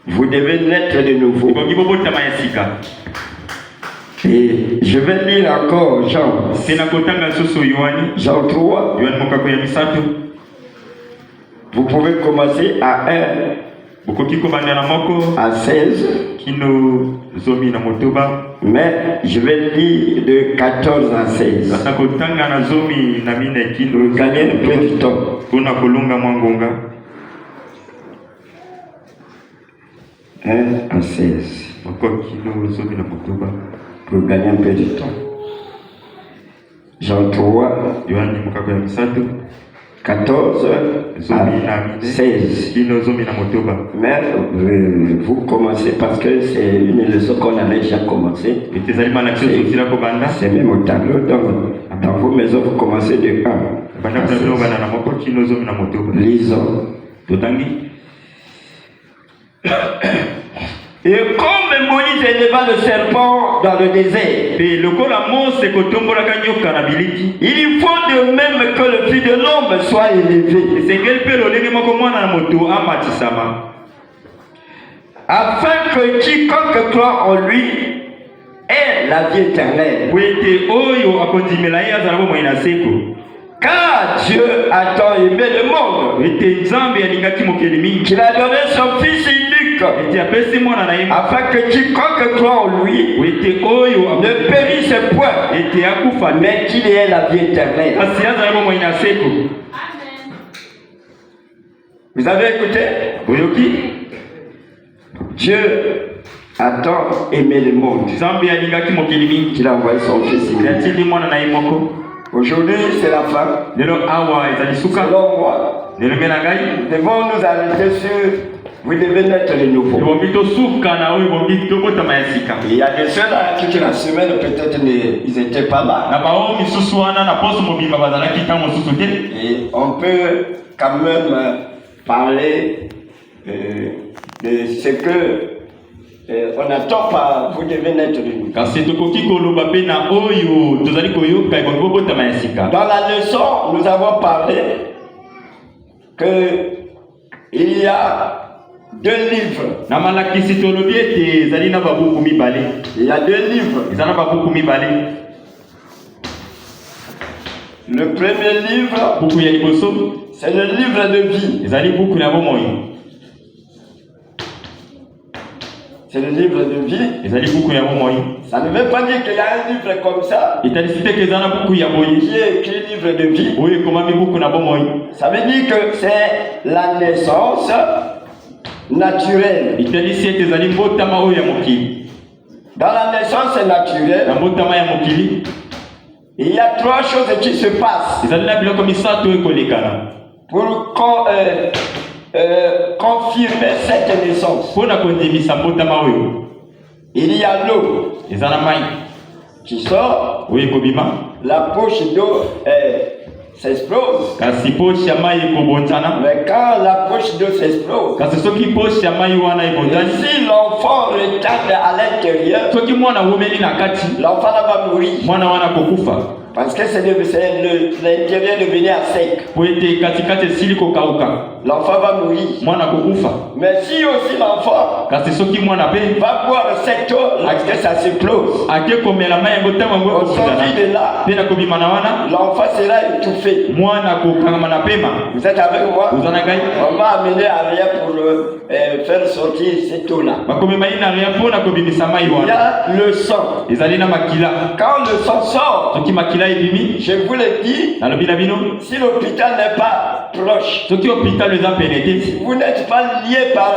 Vous devez naître de nouveau. Et je vais lire encore Jean 3. Vous pouvez commencer à 1 à 16. Mais je vais lire de 14 à 16. Pour gagner un peu de temps. 1 à 16. Pour gagner un peu de temps. Jean 3, 14 à 16. Mais vous commencez parce que c'est une leçon qu'on avait déjà commencé. C'est même au tableau. Donc, dans vos maisons, vous commencez de 1. Lisons. Et comme Moïse éleva le serpent dans le désert, il faut de même que le Fils de l'homme soit élevé, afin que quiconque croit en lui ait la vie éternelle. Car Dieu a tant aimé le monde qu'il a donné son Fils unique, afin que quiconque croit en lui ne périsse point, mais qu'il ait la vie éternelle. Vous avez écouté? Dieu a tant aimé le monde qu'il a envoyé son Fils unique. Aujourd'hui, c'est la fin. Selon moi, nous devons nous arrêter sur vous devez naître de nouveau. Il y a des ceux-là qui la semaine, peut-être ils étaient pas mal. Et on peut quand même parler de ce que on n'attend pas, vous devez naître de nouveau. Dans la leçon, nous avons parlé qu'il y a 2 livres. Il y a 2 livres. Le premier livre, c'est le livre de vie. C'est le livre de vie. Ça ne veut pas dire qu'il y a un livre comme ça qui est écrit livre de vie. Ça veut dire que c'est la naissance naturelle. Dans la naissance naturelle, il y a 3 choses qui se passent pour confirmer cette naissance. Il y a l'eau qui sort, la poche d'eau s'explose. Mais quand la poche d'eau s'explose, et si l'enfant retarde à l'intérieur, l'enfant va mourir. Parce que c'est l'intérieur devenu à sec. L'enfant va mourir. Mais si aussi l'enfant va boire cette eau lorsque ça s'explose, au sortir de là, l'enfant sera étouffé. Vous êtes avec moi? On va amener Aria pour faire sortir cette eau-là. Il y a le sang. Quand le sang sort, je vous le dis, si l'hôpital n'est pas proche, si vous n'êtes pas lié par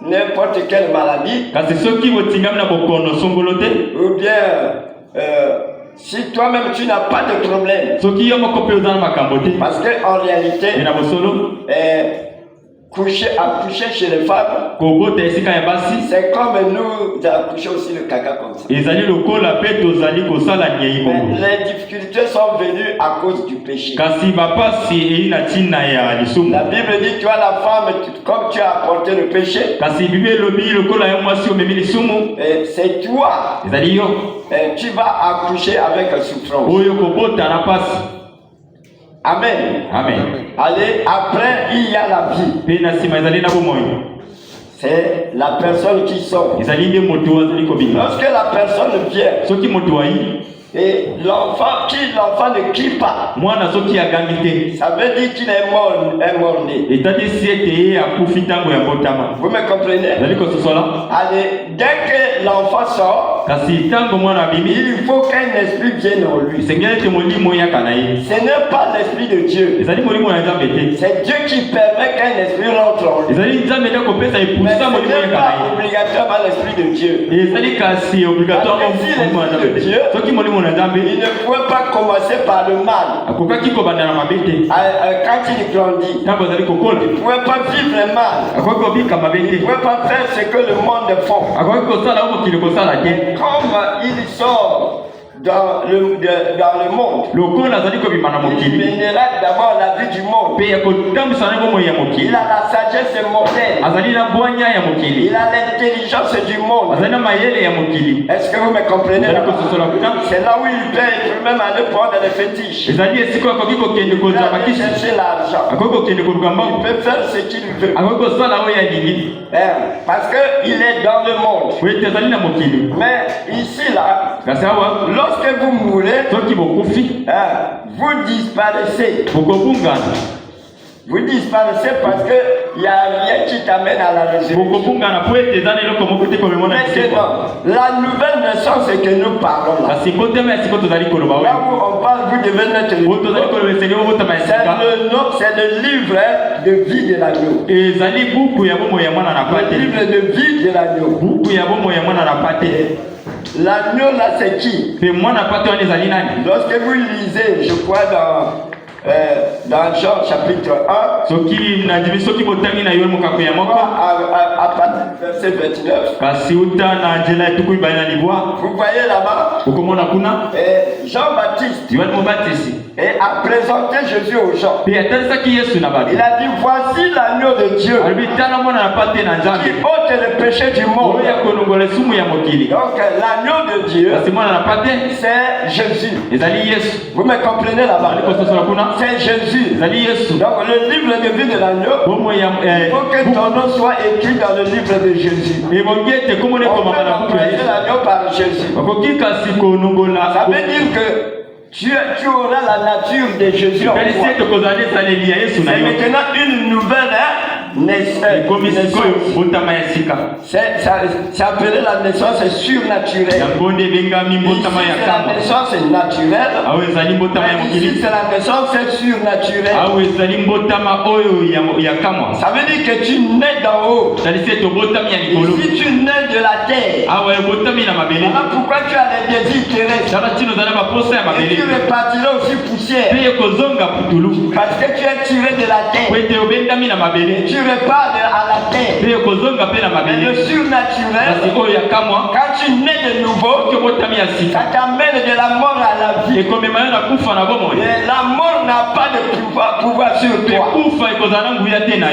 n'importe quelle maladie, ou bien si toi-même tu n'as pas de problème, parce qu'en réalité, accoucher chez les femmes, c'est comme nous accoucher aussi le caca comme ça. Mais les difficultés sont venues à cause du péché. La Bible dit, toi la femme, comme tu as apporté le péché, c'est toi, tu vas accoucher avec souffrance. Amen. Amen. Allez, après, il y a la vie. C'est la personne qui sort. Lorsque la personne vient, et l'enfant ne crie pas, ça veut dire qu'il est mort-né. Vous me comprenez? Allez, dès que l'enfant sort, il faut qu'un esprit vienne en lui. Ce n'est pas l'esprit de Dieu. C'est Dieu qui permet qu'un esprit rentre en lui. Mais ce n'est pas obligatoirement l'esprit de Dieu. Il ne pouvait pas commencer par le mal. Quand il grandit, il ne pouvait pas vivre le mal. Il ne pouvait pas faire ce que le monde fait. Comme il sort dans le monde, il mènera d'abord la vie du monde. Il a la sagesse mortelle. Il a l'intelligence du monde. Est-ce que vous me comprenez? C'est là où il peut même aller prendre les fétiches. Il peut aller chercher l'argent. Il peut faire ce qu'il veut. Parce qu'il est dans le monde. Mais ici là, lorsque vous mourrez, vous disparaissez. Vous disparaissez parce qu'il n'y a rien qui t'amène à la résurrection. Maintenant, la nouvelle naissance que nous parlons là, là où on parle, vous devez naître. C'est le livre de vie de l'agneau. Le livre de vie de l'agneau. L'agneau là, c'est qui? Lorsque vous lisez, je crois dans Jean chapitre 1, à partir du verset 29, vous voyez là-bas, Jean-Baptiste a présenté Jésus aux gens. Il a dit, voici l'agneau de Dieu qui ôte le péché du monde. Donc l'agneau de Dieu, c'est Jésus. Vous me comprenez là-bas? C'est Jésus. Donc le livre de vie de l'agneau, il faut que ton nom soit écrit dans le livre de Jésus. On peut remplacer l'agneau par Jésus. Ça veut dire que tu auras la nature de Jésus en toi. C'est maintenant une nouvelle naissance. C'est appelé la naissance surnaturelle. Ici c'est la naissance naturelle. Ici c'est la naissance surnaturelle. Ça veut dire que tu nais d'en haut. Ici tu nais de la terre. Voilà pourquoi tu as les désirs terrestres. Et tu repartiras aussi poussière. Parce que tu es tiré de la terre. Et tu repars à la terre. Mais le surnaturel, quand tu nais de nouveau, ça t'amène de la mort à la vie. Et la mort n'a pas de pouvoir sur toi.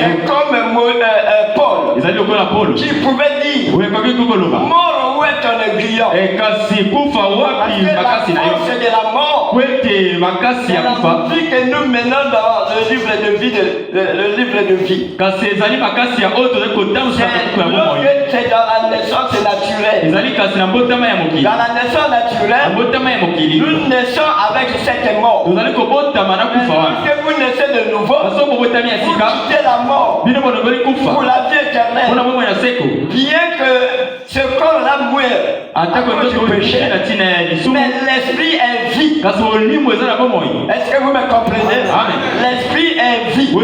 C'est comme Paul qui pouvait dire, mort, où est ton aiguillon? Parce que la force de la mort, c'est la vie que nous menons dans le livre de vie. Le livre de vie. C'est dans la naissance naturelle. Dans la naissance naturelle, nous naissons avec cette mort. Lorsque vous naissez de nouveau, vous quittez la mort pour la vie éternelle. Bien que ce corps-là muere à cause du péché, mais l'esprit est vie. Est-ce que vous me comprenez? L'esprit est vie à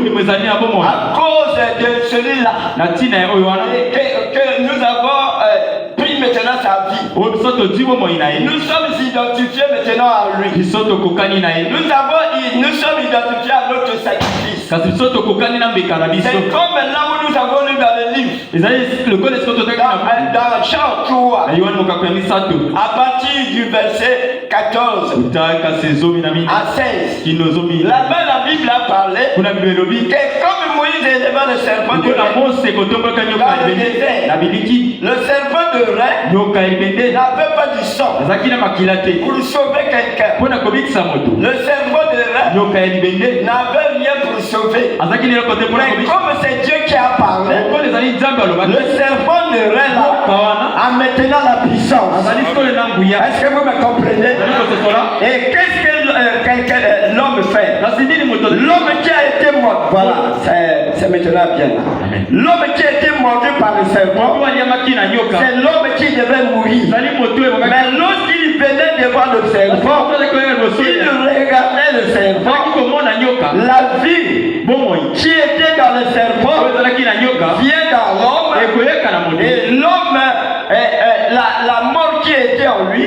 cause de celui-là que nous avons pris maintenant sa vie. Nous sommes identifiés maintenant à lui. Nous sommes identifiés à notre sacrifice. C'est comme là où nous avons lu dans le livre. Dans Jean 3, à partir du verset 14 à 16. Là-bas, la Bible a parlé que comme Moïse éleva le serpent de rein dans le désert, le serpent de rein n'avait pas du sang pour sauver quelqu'un. Le serpent de rein n'avait rien pour sauver. Mais comme c'est Dieu qui a parlé, le serpent ne règne en maintenant la puissance. Est-ce que vous me comprenez? Et qu'est-ce que l'homme fait? L'homme qui a été mort, voilà, c'est maintenant bien. L'homme qui a été mordu par le serpent, c'est l'homme qui devait mourir. Mais lorsqu'il venait devant le serpent, il regardait le serpent. La vie qui était dans le serpent vient dans l'homme. Et l'homme, la mort qui était en lui,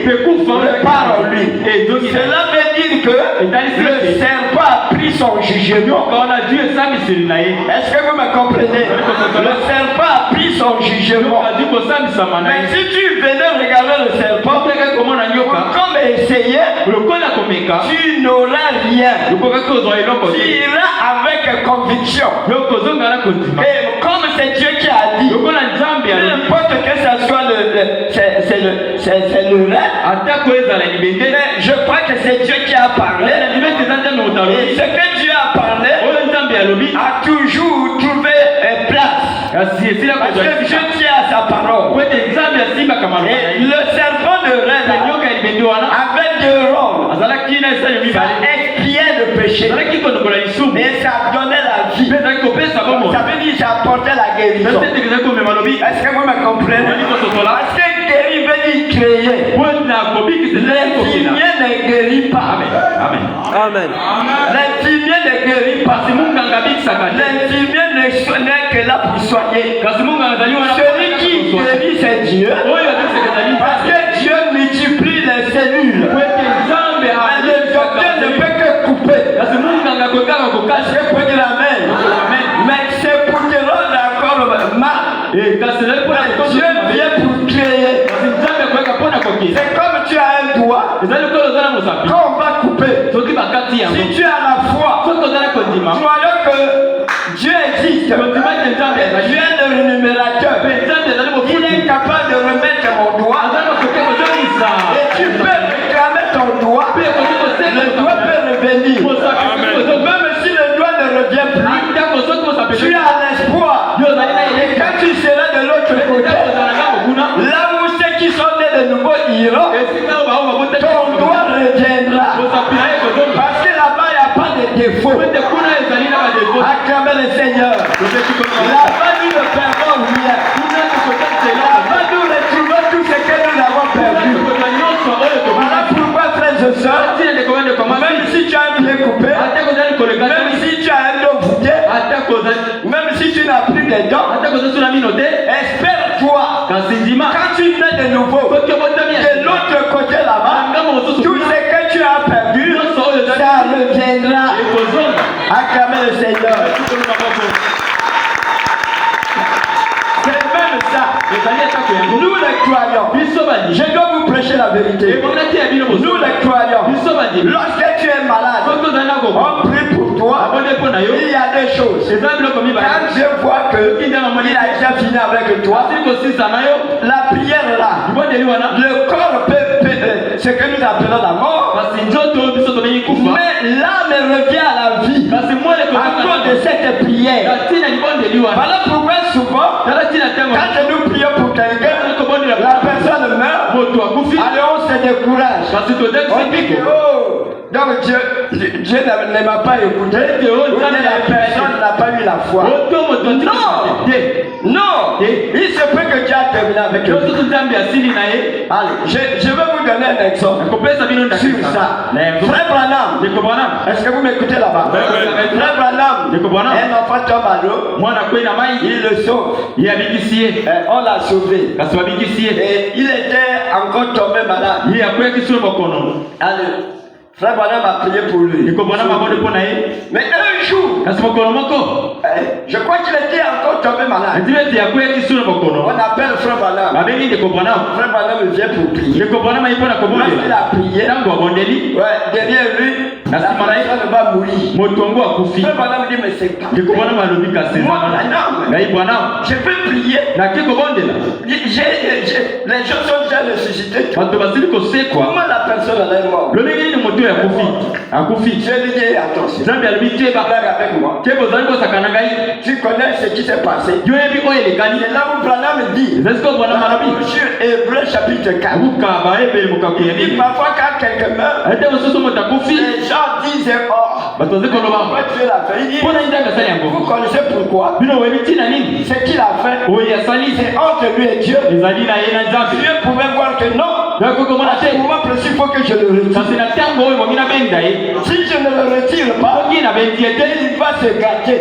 part en lui. Cela veut dire que le serpent a pris son jugement. Est-ce que vous me comprenez? Le serpent a pris son jugement. Mais si tu venais regarder le serpent, comme essayer, tu n'auras rien. Tu iras avec conviction. Et comme c'est Dieu qui a dit, peu importe que ce soit c'est le rêve, mais je crois que c'est Dieu qui a parlé. Et ce que Dieu a parlé a toujours trouvé place. Parce que Dieu tient à sa parole. Et le serpent de rêve avait deux rôles. Ça expiait le péché. Et ça donnait la vie. Ça veut dire que ça apportait la guérison. Est-ce que vous me comprenez? Parce que guérir veut dire créer. L'infirmier ne guérit pas. Amen. L'infirmier ne guérit pas. L'infirmier n'est que là pour soigner. Celui qui guérit, c'est Dieu. Parce que Dieu multiplie les cellules. Le docteur ne peut que couper. Est-ce que vous dire amen? Mais c'est pour te rendre encore mal. Dieu vient pour créer. C'est comme tu as un doigt. Quand on va couper, si tu as la foi, tu vois que Dieu existe. Dieu est le rémunérateur. Il est capable de remettre mon doigt. Et tu peux réclamer ton doigt. Le doigt peut revenir. Même si le doigt ne revient plus, tu as l'espoir. Et quand tu seras de l'autre côté, là où ceux qui sont nés de nouveau iront, ton doigt reviendra. Parce que là-bas, il n'y a pas de défaut. Acclamez le Seigneur. Là-bas, nous ne perdons rien. Là-bas, nous retrouvons tout ce que nous avons perdu. Voilà pourquoi, frères et sœurs, même si tu as un pied coupé, même si tu as un dos voûté, même si tu n'as plus de dents, espère-toi, quand tu nais de nouveau, de l'autre côté là-bas, tout ce que tu as perdu, ça reviendra. Acclamez le Seigneur. C'est même ça. Nous les croyants. Je dois vous prêcher la vérité. Nous les croyants. Lorsque tu es malade, on prie pour toi. Il y a des choses. Quand je vois qu'il a déjà fini avec toi, la prière là, le corps peut ce que nous appelons la mort, mais l'âme revient à la vie à cause de cette prière. Voilà pourquoi souvent, quand nous prions pour quelqu'un, la personne meurt, alors on se décourage. On dit que donc Dieu ne m'a pas écouté, ou la personne n'a pas eu la foi. Non, il se peut que Dieu a terminé avec lui. Allez, je vais vous donner un exemple sur ça. Frère Branham, est-ce que vous m'écoutez là-bas? Frère Branham, un enfant tombe à l'eau, il le sauve. On l'a sauvé. Et il était encore tombé malade. Allez. Frère Branham a prié pour lui. Mais un jour, je crois qu'il était encore tombé malade. On appelle Frère Branham. Frère Branham vient pour prier. Lorsqu'il a prié, derrière lui, La personne va mourir. Je peux prier. Les gens sont déjà ressuscités. Comment la personne est morte? Je lui dis attention. Avec moi. Tu connais ce qui s'est passé. Et là où Branham dit, Hébreu chapitre 4. Il dit parfois quand quelqu'un meurt, les gens disent pourquoi tu l'as fait? Il dit, vous connaissez pourquoi? Ce qu'il a fait, c'est entre lui et Dieu. Dieu pouvait voir que non. À ce moment précis, il faut que je le retire. Si je ne le retire pas, il va se gâter.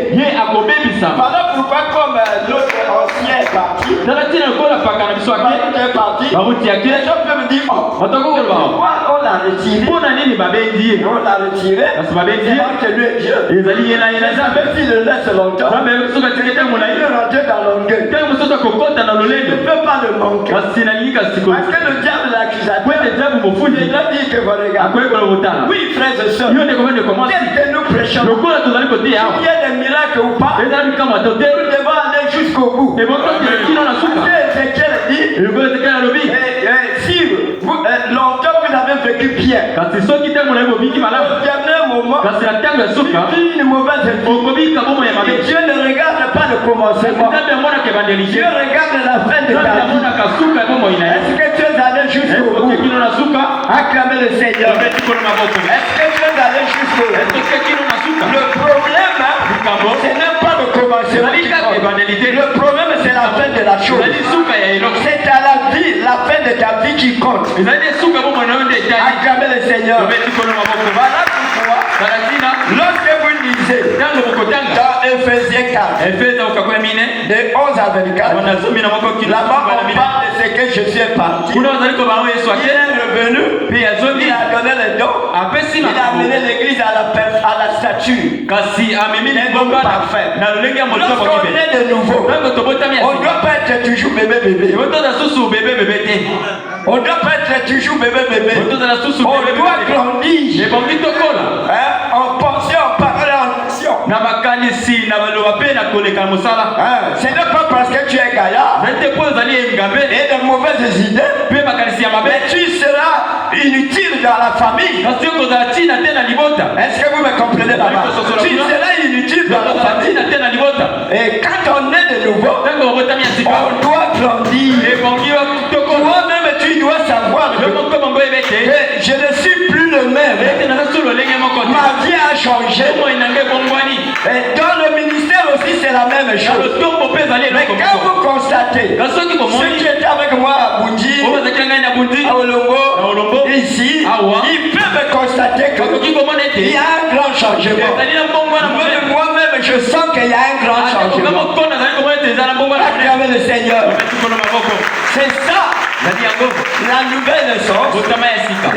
Voilà pourquoi comme l'autre ancien est parti, les gens peuvent me dire, pourquoi on l'a retiré? On l'a retiré, c'est que lui est Dieu. Même s'il le laisse longtemps, il peut rentrer dans l'orgueil. Il ne peut pas le manquer. Parce que le diable l'accusateur, il a dit que vous regardez. Oui, frères et sœurs, dès que nous prêchons, il y a des miracles ou pas, nous devons aller jusqu'au bout. Ézéchiel dit, si longtemps vous avez vécu bien, au dernier moment, tu vis une mauvaise vie. Dieu ne regarde pas le commencement. Dieu regarde la fin de ta vie. Est-ce que tu es allé jusqu'au bout? Acclamez le Seigneur. Est-ce que tu es allé jusqu'au bout? Le problème, ce n'est pas le commencement. Le problème, c'est la fin de la chose. C'est à la vie, la fin de ta vie qui compte. Acclamez le Seigneur. Voilà pourquoi, lorsque vous lisez dans Ephésiens 4, de 11 à 24, là-bas on parle de ce que Jésus est parti. Il est revenu, il a donné les dons, il a amené l'église à la stature. Parfait. Lorsqu'on est de nouveau, on ne doit pas être toujours bébé. On ne doit pas être toujours bébé. On doit grandir. En pensée, en parole, en action. Ce n'est pas parce que tu es gaillard et de mauvaises idées, mais tu seras inutile dans la famille. Est-ce que vous me comprenez là-bas? Tu seras inutile dans la famille. Et quand on est de nouveau, on doit grandir. Toi-même, tu dois savoir que je ne suis plus le même. Ma vie a changé. Et dans le ministère aussi, c'est la même chose. Mais quand vous constatez, ceux qui étaient avec moi à Boundi, à Olombo, ici, ils peuvent constater qu'il y a un grand changement. Moi-même, je sens qu'il y a un grand changement. Acclamez le Seigneur. C'est ça. La nouvelle naissance.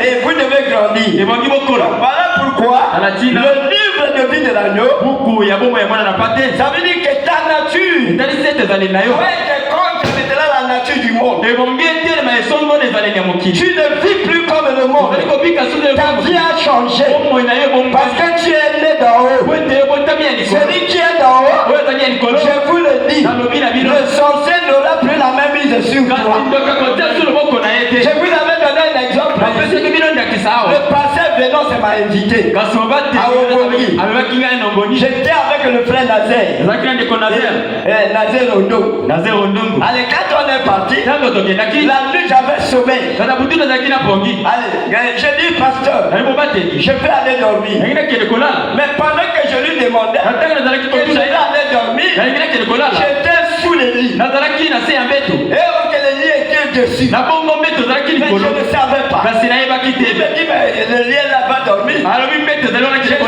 Et vous devez grandir. Voilà pourquoi le livre de vie de l'agneau, ça veut dire que ta nature doit être contre maintenant la nature du monde. Tu ne vis plus comme le monde. Ta vie a changé. Parce que tu es né d'en haut. Celui qui est d'en haut, je vous le dis, le sorcier n'aura plus la même mise sur toi. Je vous avais donné un exemple. Le pasteur Vénon m'a invité à Ogogi. J'étais avec le frère Nazaire. Nazaire Rondongo. Allez, quand on est parti, la nuit j'avais sommeil. Allez, j'ai dit, pasteur, je peux aller dormir. Mais pendant que je lui demandais que j'allais aller dormir, j'étais sous le lit. Et que le lit était dessus. Mais je ne savais pas. Il me dit, mais le lit est là-bas dormir. Je cherche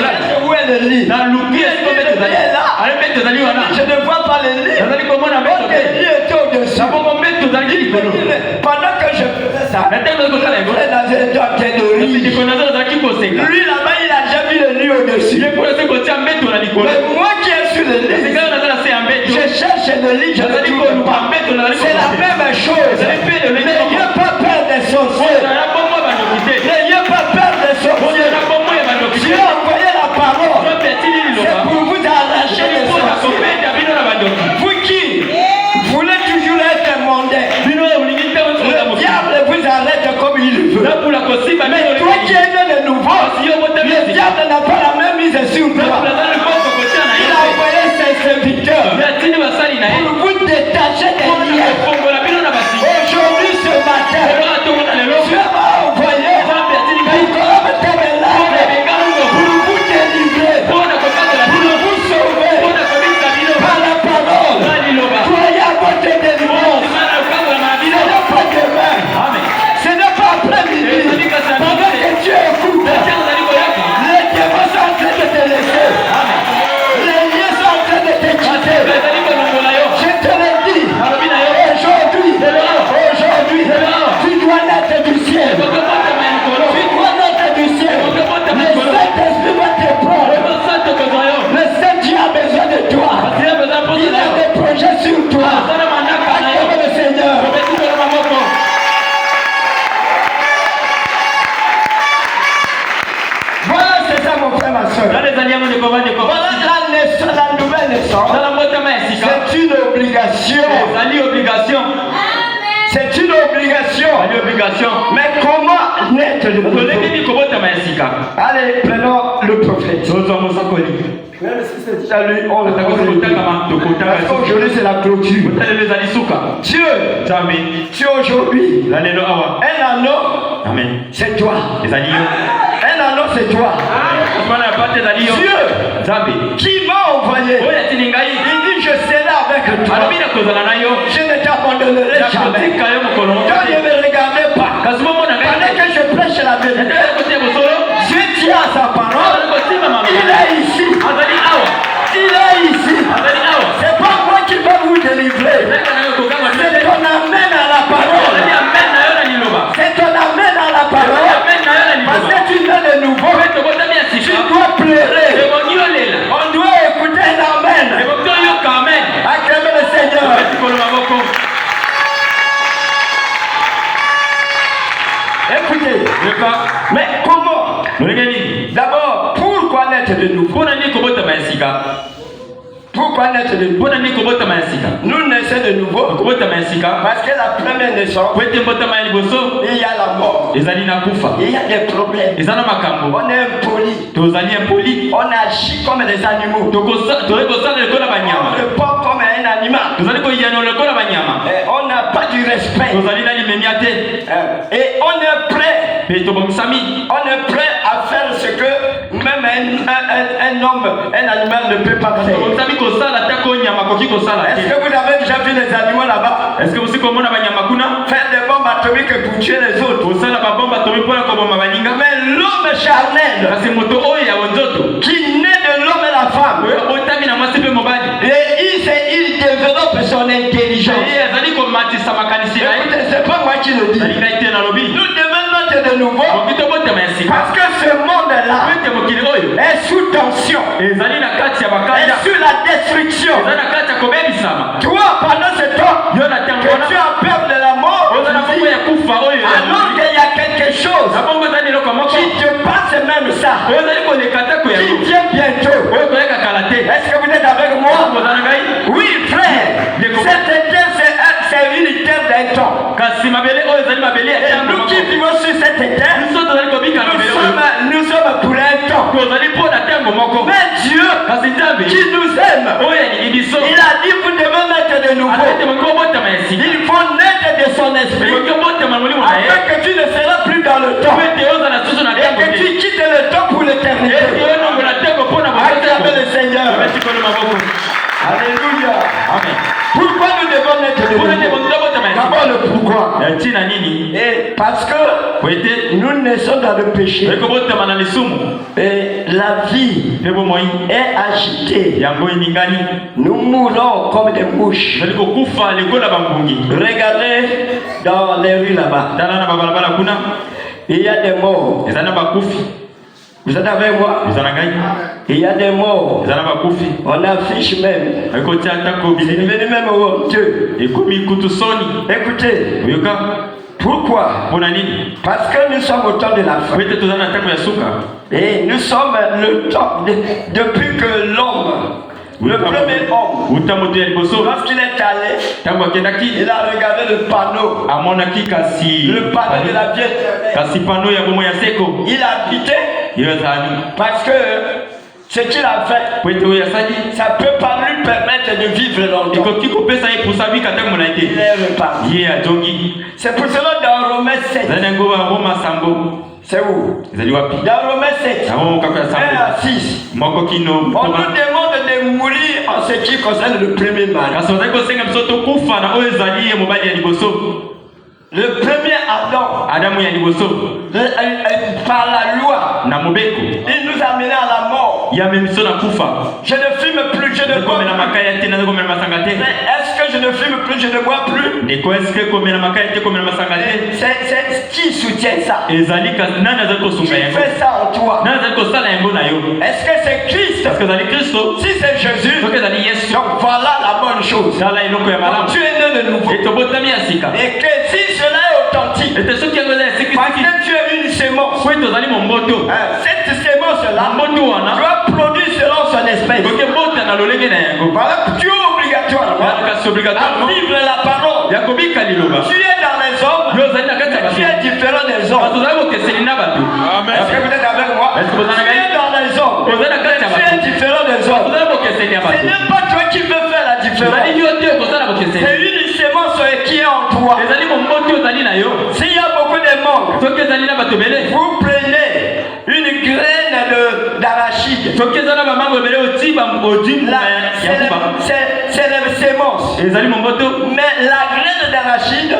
où est le lit. Le lit est là. Je ne vois pas le lit. Le lit était au-dessus. Pendant que je faisais ça, le frère Nazaire était en train de rire. Lui là-bas, il n'a jamais vu le lit au-dessus. Mais moi qui est sur le lit, je cherche le lit, je ne trouve pas. C'est la même chose. N'ayez pas peur des sorciers. N'ayez pas peur des sorciers. Dieu détacher des liens. Aujourd'hui, ce matin, Dieu m'a envoyé Nicolas Temelade pour vous délivrer, pour vous sauver par la parole. Croyez à votre délivrance. Ce n'est pas demain. Ce n'est pas après-midi. Pendant que Dieu écoute, les démons sont en train de te laisser. Les liens sont en train de te quitter. Je te le dis. Aujourd'hui, tu dois naître du ciel. Tu dois naître du ciel. Le Saint-Esprit va te prendre. Le Saint-Dieu a besoin de toi. Il a des projets sur toi. Acclame le Seigneur. Voilà, c'est ça mon frère, ma soeur. Voilà la nouvelle naissance. C'est une obligation. C'est une obligation. Mais comment naître de nouveau? Allez, prenons le prophète. Même si c'est déjà lui, on le parce qu'aujourd'hui c'est la clôture. Dieu aujourd'hui, un anneau, c'est toi. Un anneau, c'est toi. Dieu qui m'a envoyé, il dit je serai avec toi. Je ne t'abandonnerai jamais. Quand ne me regardez pas, pendant que je prêche la vérité, Dieu tient à sa parole. Il est ici. Il est ici. C'est pas moi qui vais vous délivrer. C'est ton amène à la parole. C'est ton amène à la parole. Parce que tu es de nouveau. Tu dois pleurer. On doit écouter un amène. Acclamez le Seigneur. Écoutez. Mais comment? D'abord, pourquoi naître de nouveau? Pourquoi naître de nouveau? Nous naissons de nouveau parce que la première naissance, il y a la mort, il y a des problèmes, on est impoli, on agit comme des animaux, on répond comme un animal, on n'a pas du respect, et on est prêt à faire ce que même un homme, un animal ne peut pas faire. Est-ce que vous avez déjà vu les animaux là-bas? Faire des bombes atomiques pour tuer les autres. Mais l'homme charnel qui naît de l'homme et la femme, et il développe son intelligence. Écoutez, c'est pas moi qui le dis. Nous devons naître de nouveau parce que ce monde-là est sous tension, est sur la destruction. Toi, pendant ce temps que tu as peur de la mort, alors qu'il y a quelque chose qui te passe même ça, qui vient bientôt. Est-ce que vous êtes avec moi? Oui, frère. Cette terre, c'est une terre d'un temps. Et nous qui vivons sur cette terre, nous sommes pour un temps. Mais Dieu qui nous aime, il a dit vous devez naître de nouveau. Il faut naître de son esprit afin que tu ne seras plus dans le temps et que tu quittes le temps pour l'éternité. Acclamez le Seigneur. Alléluia. Amen. Pourquoi nous devons naître de nouveau? D'abord le pourquoi. Et parce que nous naissons dans le péché. Et la vie est agitée. Nous mourons comme des mouches. Regardez dans les rues là-bas. Il y a des morts. Vous êtes avec moi? Il y a des morts. On affiche même. C'est devenu même honteux. Écoutez. Pourquoi? Parce que nous sommes au temps de la fin. Et nous sommes le temps depuis que l'homme, le premier homme, lorsqu'il est allé, il a regardé le panneau. Le panneau de la vie éternelle. Il a habité parce que ce qu'il a fait, ça ne peut pas lui permettre de vivre longtemps. Il est reparti. C'est pour cela dans Romains 7. C'est où? Dans Romains 7, 1 à 6. On nous demande de mourir en ce qui concerne le premier mari. Le premier Adam, par la loi, il nous a menés à la mort. Je ne fume plus, je ne bois plus. Est-ce que je ne fume plus, je ne bois plus? C'est qui soutient ça? Qui fait ça en toi? Est-ce que c'est Christ? Si c'est Jésus, donc voilà la bonne chose. Donc tu es né de nouveau. Et que si cela est authentique, parce que tu es une sémence, cette sémence-là doit produire selon son espèce. Voilà, tu es obligatoirement à vivre la parole. Tu es dans les hommes, mais tu es différent des hommes. Amen. Est-ce que vous êtes avec moi? Tu es dans les hommes, tu es différent des hommes. Ce n'est pas toi qui veux faire la différence. C'est une sémence qui est en toi. S'il y a beaucoup de monde, vous prenez une graine d'arachide. C'est la sémence. Mais la graine d'arachide ne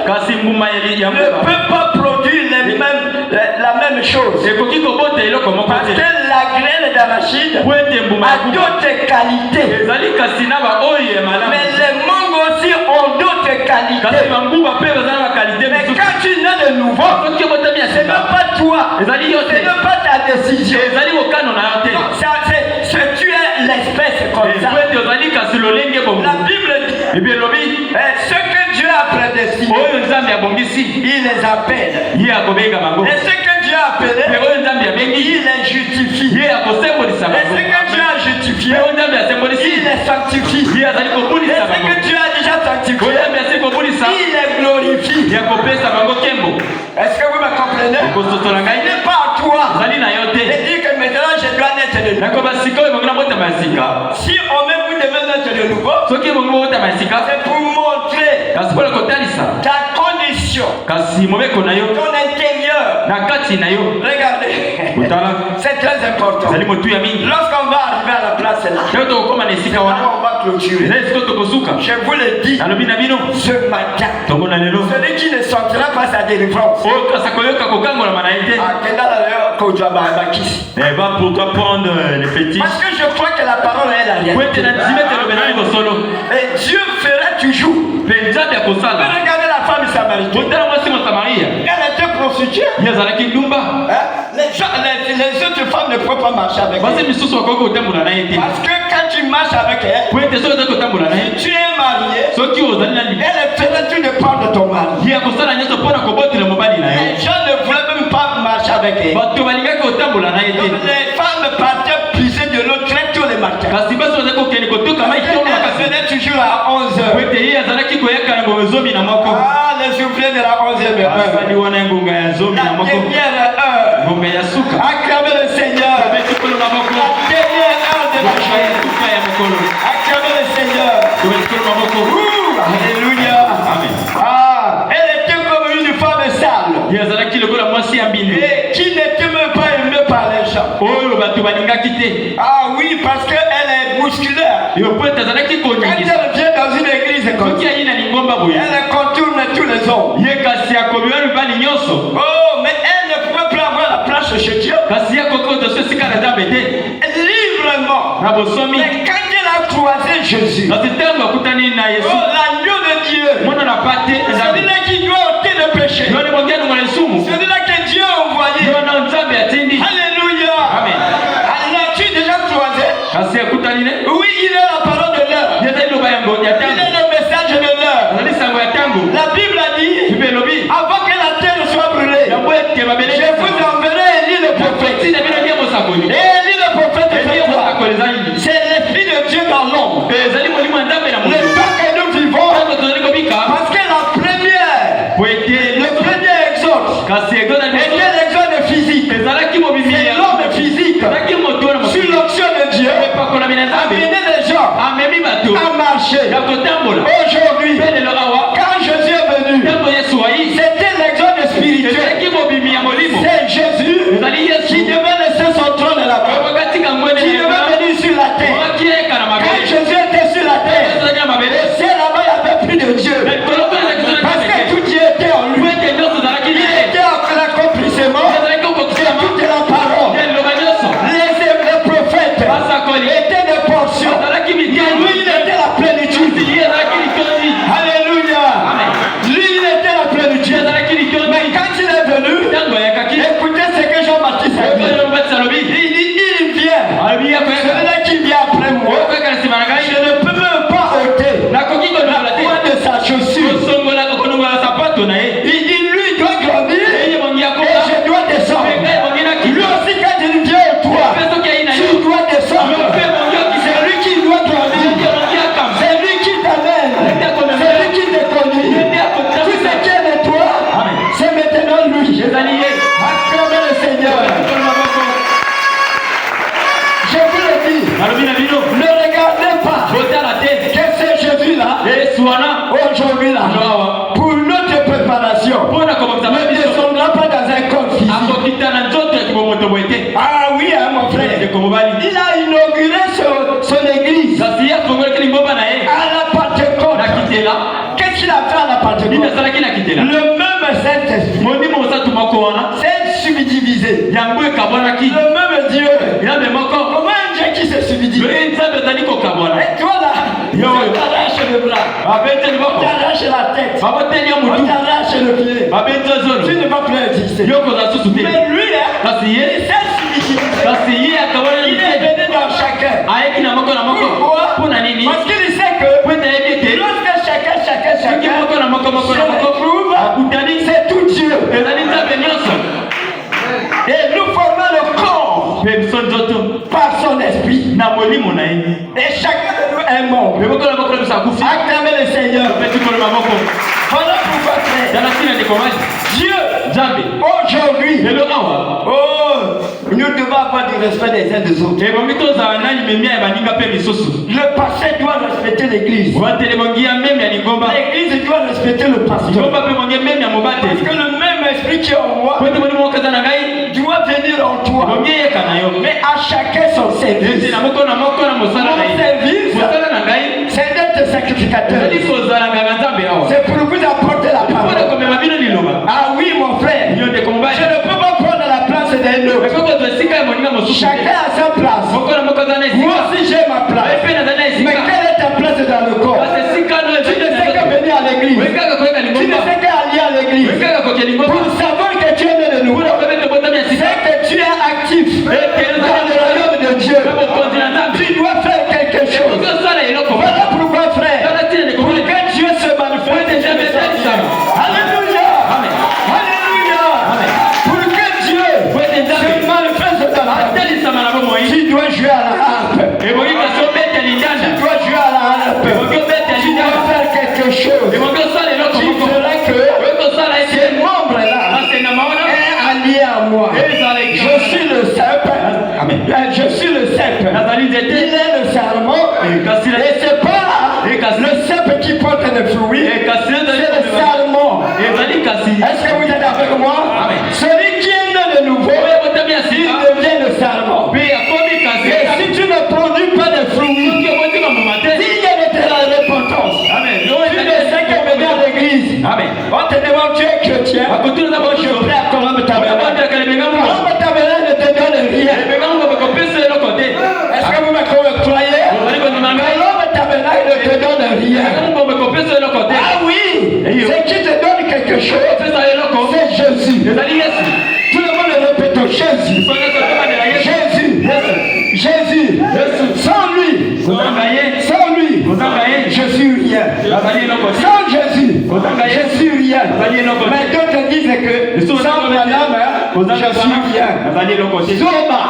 peut pas produire la même chose. Parce que la graine d'arachide a d'autres qualités. Mais les mangues aussi ont d'autres qualités. Mais quand tu nais de nouveau, ce n'est pas toi, ce n'est pas ta décision. Tu es l'espèce comme ça. La Bible dit ce que Dieu a prédestiné, il les appelle. Et ce que Dieu a appelé, il les justifie. Et ce que Dieu a justifié, il les sanctifie. Et ce que Dieu a déjà sanctifié, il les glorifie. Est-ce que vous me comprenez? Ce n'est pas à toi de dire que maintenant je dois naître de nouveau. Si on met vous devez naître de nouveau, c'est pour montrer ta condition, ton intérieur. Regardez, c'est très important. Lorsqu'on va arriver à la place là, on va clôturer. Je vous le dis ce matin, celui qui ne sortira pas sa délivrance, va pour toi prendre les petits. Parce que je crois que la parole est la réalité. Et Dieu fera toujours. Regardez la femme samaritaine. Elle était prostituée. Les autres femmes ne peuvent pas marcher avec elle. Parce que quand tu marches avec elle, si tu es marié, elle fera tout dépend de ton mari. Les gens ne voulaient même pas marcher avec elle. Donc les femmes partaient puiser de l'eau très tôt le matin. Elle venait toujours à 11h. Ah, les ouvriers de la 11e heure. La dernière heure. Acclamez le Seigneur. La dernière heure de la journée. Acclamez le Seigneur. Alléluia. Ah, elle était comme une femme sale. Et qui n'était même pas aimée par les gens. Ah oui, parce qu'elle est musculaire. Quand elle vient dans une église comme ça, elle contourne tous les hommes. Oh, mais elle ne pouvait plus avoir la place chez Dieu. Librement. Mais quand elle a croisé Jésus, oh, l'agneau de Dieu, celui-là qui doit ôter le péché, celui-là que Dieu a envoyé. Alléluia. Amen. L'as-tu déjà croisé? Oui, il est la parole de l'heure. Il est le message de l'heure. La Bible a dit, avant que la terre soit brûlée, je vous enverrai Élie le prophète. Et Élie le prophète, c'est l'esprit de Dieu dans l'homme. Le temps que nous vivons, parce que le premier exode était l'exode physique. C'est l'homme physique sur l'onction de Dieu. amener les gens à marcher. Aujourd'hui, quand Jésus est venu, c'était l'exode spirituel. C'est Jésus qui devait laisser son trône là-bas, qui devait venir sur la terre. Quand Jésus était sur la terre, c'est là-bas il n'y avait plus de Dieu. Parce que tout Dieu était en lui. Il était en l'accomplissement de toute la parole. Les prophètes étaient des portions. Lui, il était la plénitude. Alléluia. Lui, il était la plénitude. Mais quand il est venu, écoutez ce que Jean-Baptiste a dit. Il vient. Celui-là qui vient après moi, je ne peux même pas ôter la pointe de sa chaussure. Il dit, lui doit grandir et je dois descendre. Lui aussi, quand il vient au toit, tu dois descendre. C'est lui qui doit grandir. C'est lui qui t'amène. C'est lui qui te conduit. Tout ce qui est de toi, c'est maintenant lui. Acclamez le Seigneur. Je vous le dis, ne regardez pas que c'est Jésus-là, aujourd'hui là, pour notre préparation. Ne descendra pas dans un corps physique. Ah oui, mon frère. Il a inauguré son église à la Pentecôte. Qu'est-ce qu'il a fait à la Pentecôte? Le même Saint-Esprit s'est subdivisé. Le même Dieu. Comment un Dieu qui s'est subdivisé? Et toi là, on t'arrache le bras, on t'arrache la tête, on t'arrache le pied. Tu ne vas plus exister. Mais lui, il s'est subdivisé. Il est venu dans chacun. Pourquoi? Parce qu'il sait que lorsque chacun se retrouve, c'est tout Dieu. Et nous formons le corps par son esprit. Et chacun de nous est mort. Acclamez le Seigneur. Voilà pourquoi, frère, Dieu, aujourd'hui, nous devons avoir du respect des uns des autres. Le pasteur doit respecter l'église. L'église doit respecter le pasteur. Parce que le même esprit qui est en moi doit venir en toi. Mais à chacun son service. Mon service, c'est d'être sacrificateur. C'est pour vous apporter la parole. Ah oui, mon frère, je ne peux pas prendre la place d'un autre. Chacun a sa place. Moi aussi j'ai ma place. Mais quelle est ta place dans le corps? Tu ne sais qu'à venir à l'église. Tu ne sais qu'à aller à l'église. Pour savoir que tu es né de nouveau, c'est que tu es actif dans le royaume de Dieu. Tu dois faire quelque chose. Voilà pourquoi, frère, pour que Dieu se manifeste. Alléluia. Alléluia. Pour que Dieu se manifeste dans la vie, tu dois jouer à la harpe. Tu dois jouer à la harpe. Tu dois faire quelque chose qui fera que ces membres-là est allié à moi. Je suis le cep. Je suis le cep. Il est le serment. Et c'est pas le cep qui porte des fruits. C'est le serment. Est-ce que vous êtes avec moi? Celui qui est né de nouveau, il devient le serment. Et si tu ne produis pas de fruits, s'il y a de la repentance, tu ne sais que venir à l'église. On te demande, tu es chrétien. Je suis prêt à Colombe Tabernacle. Colombe Tabernacle ne te donne rien. Est-ce que vous me croyez? Colombe Tabernacle ne te donne rien. Ah oui, ce qui te donne quelque chose, c'est Jésus. Tout le monde le répète, Jésus. Jésus. Sans lui, je suis rien. Sans Jésus, je suis rien. Mais d'autres disent que sans madame, je suis rien. Zoba,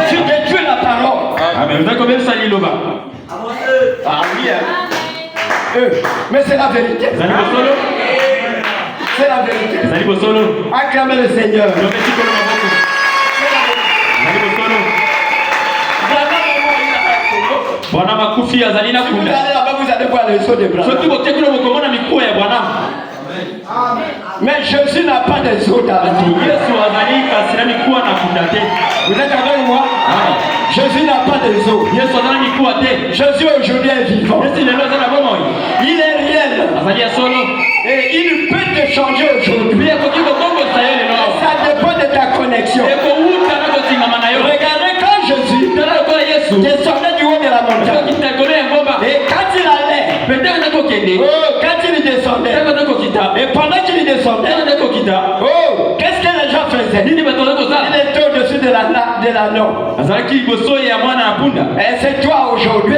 tu détruis la parole. Ah oui, mais c'est la vérité. C'est la vérité. Acclamez le Seigneur. si vous allez là-bas, vous allez voir les os de bras. Mais Jésus n'a pas de os dans la vie. Vous êtes avec moi? Jésus n'a pas de os. Jésus aujourd'hui est vivant. Il est réel. Et il peut te changer aujourd'hui. Ça dépend de ta connexion. Regardez quand Jésus descendait du haut de la montagne. Et quand il allait, quand il descendait, et pendant qu'il descendait, qu'est-ce que les gens faisaient? Il était au-dessus de l'anneau. Et c'est toi aujourd'hui.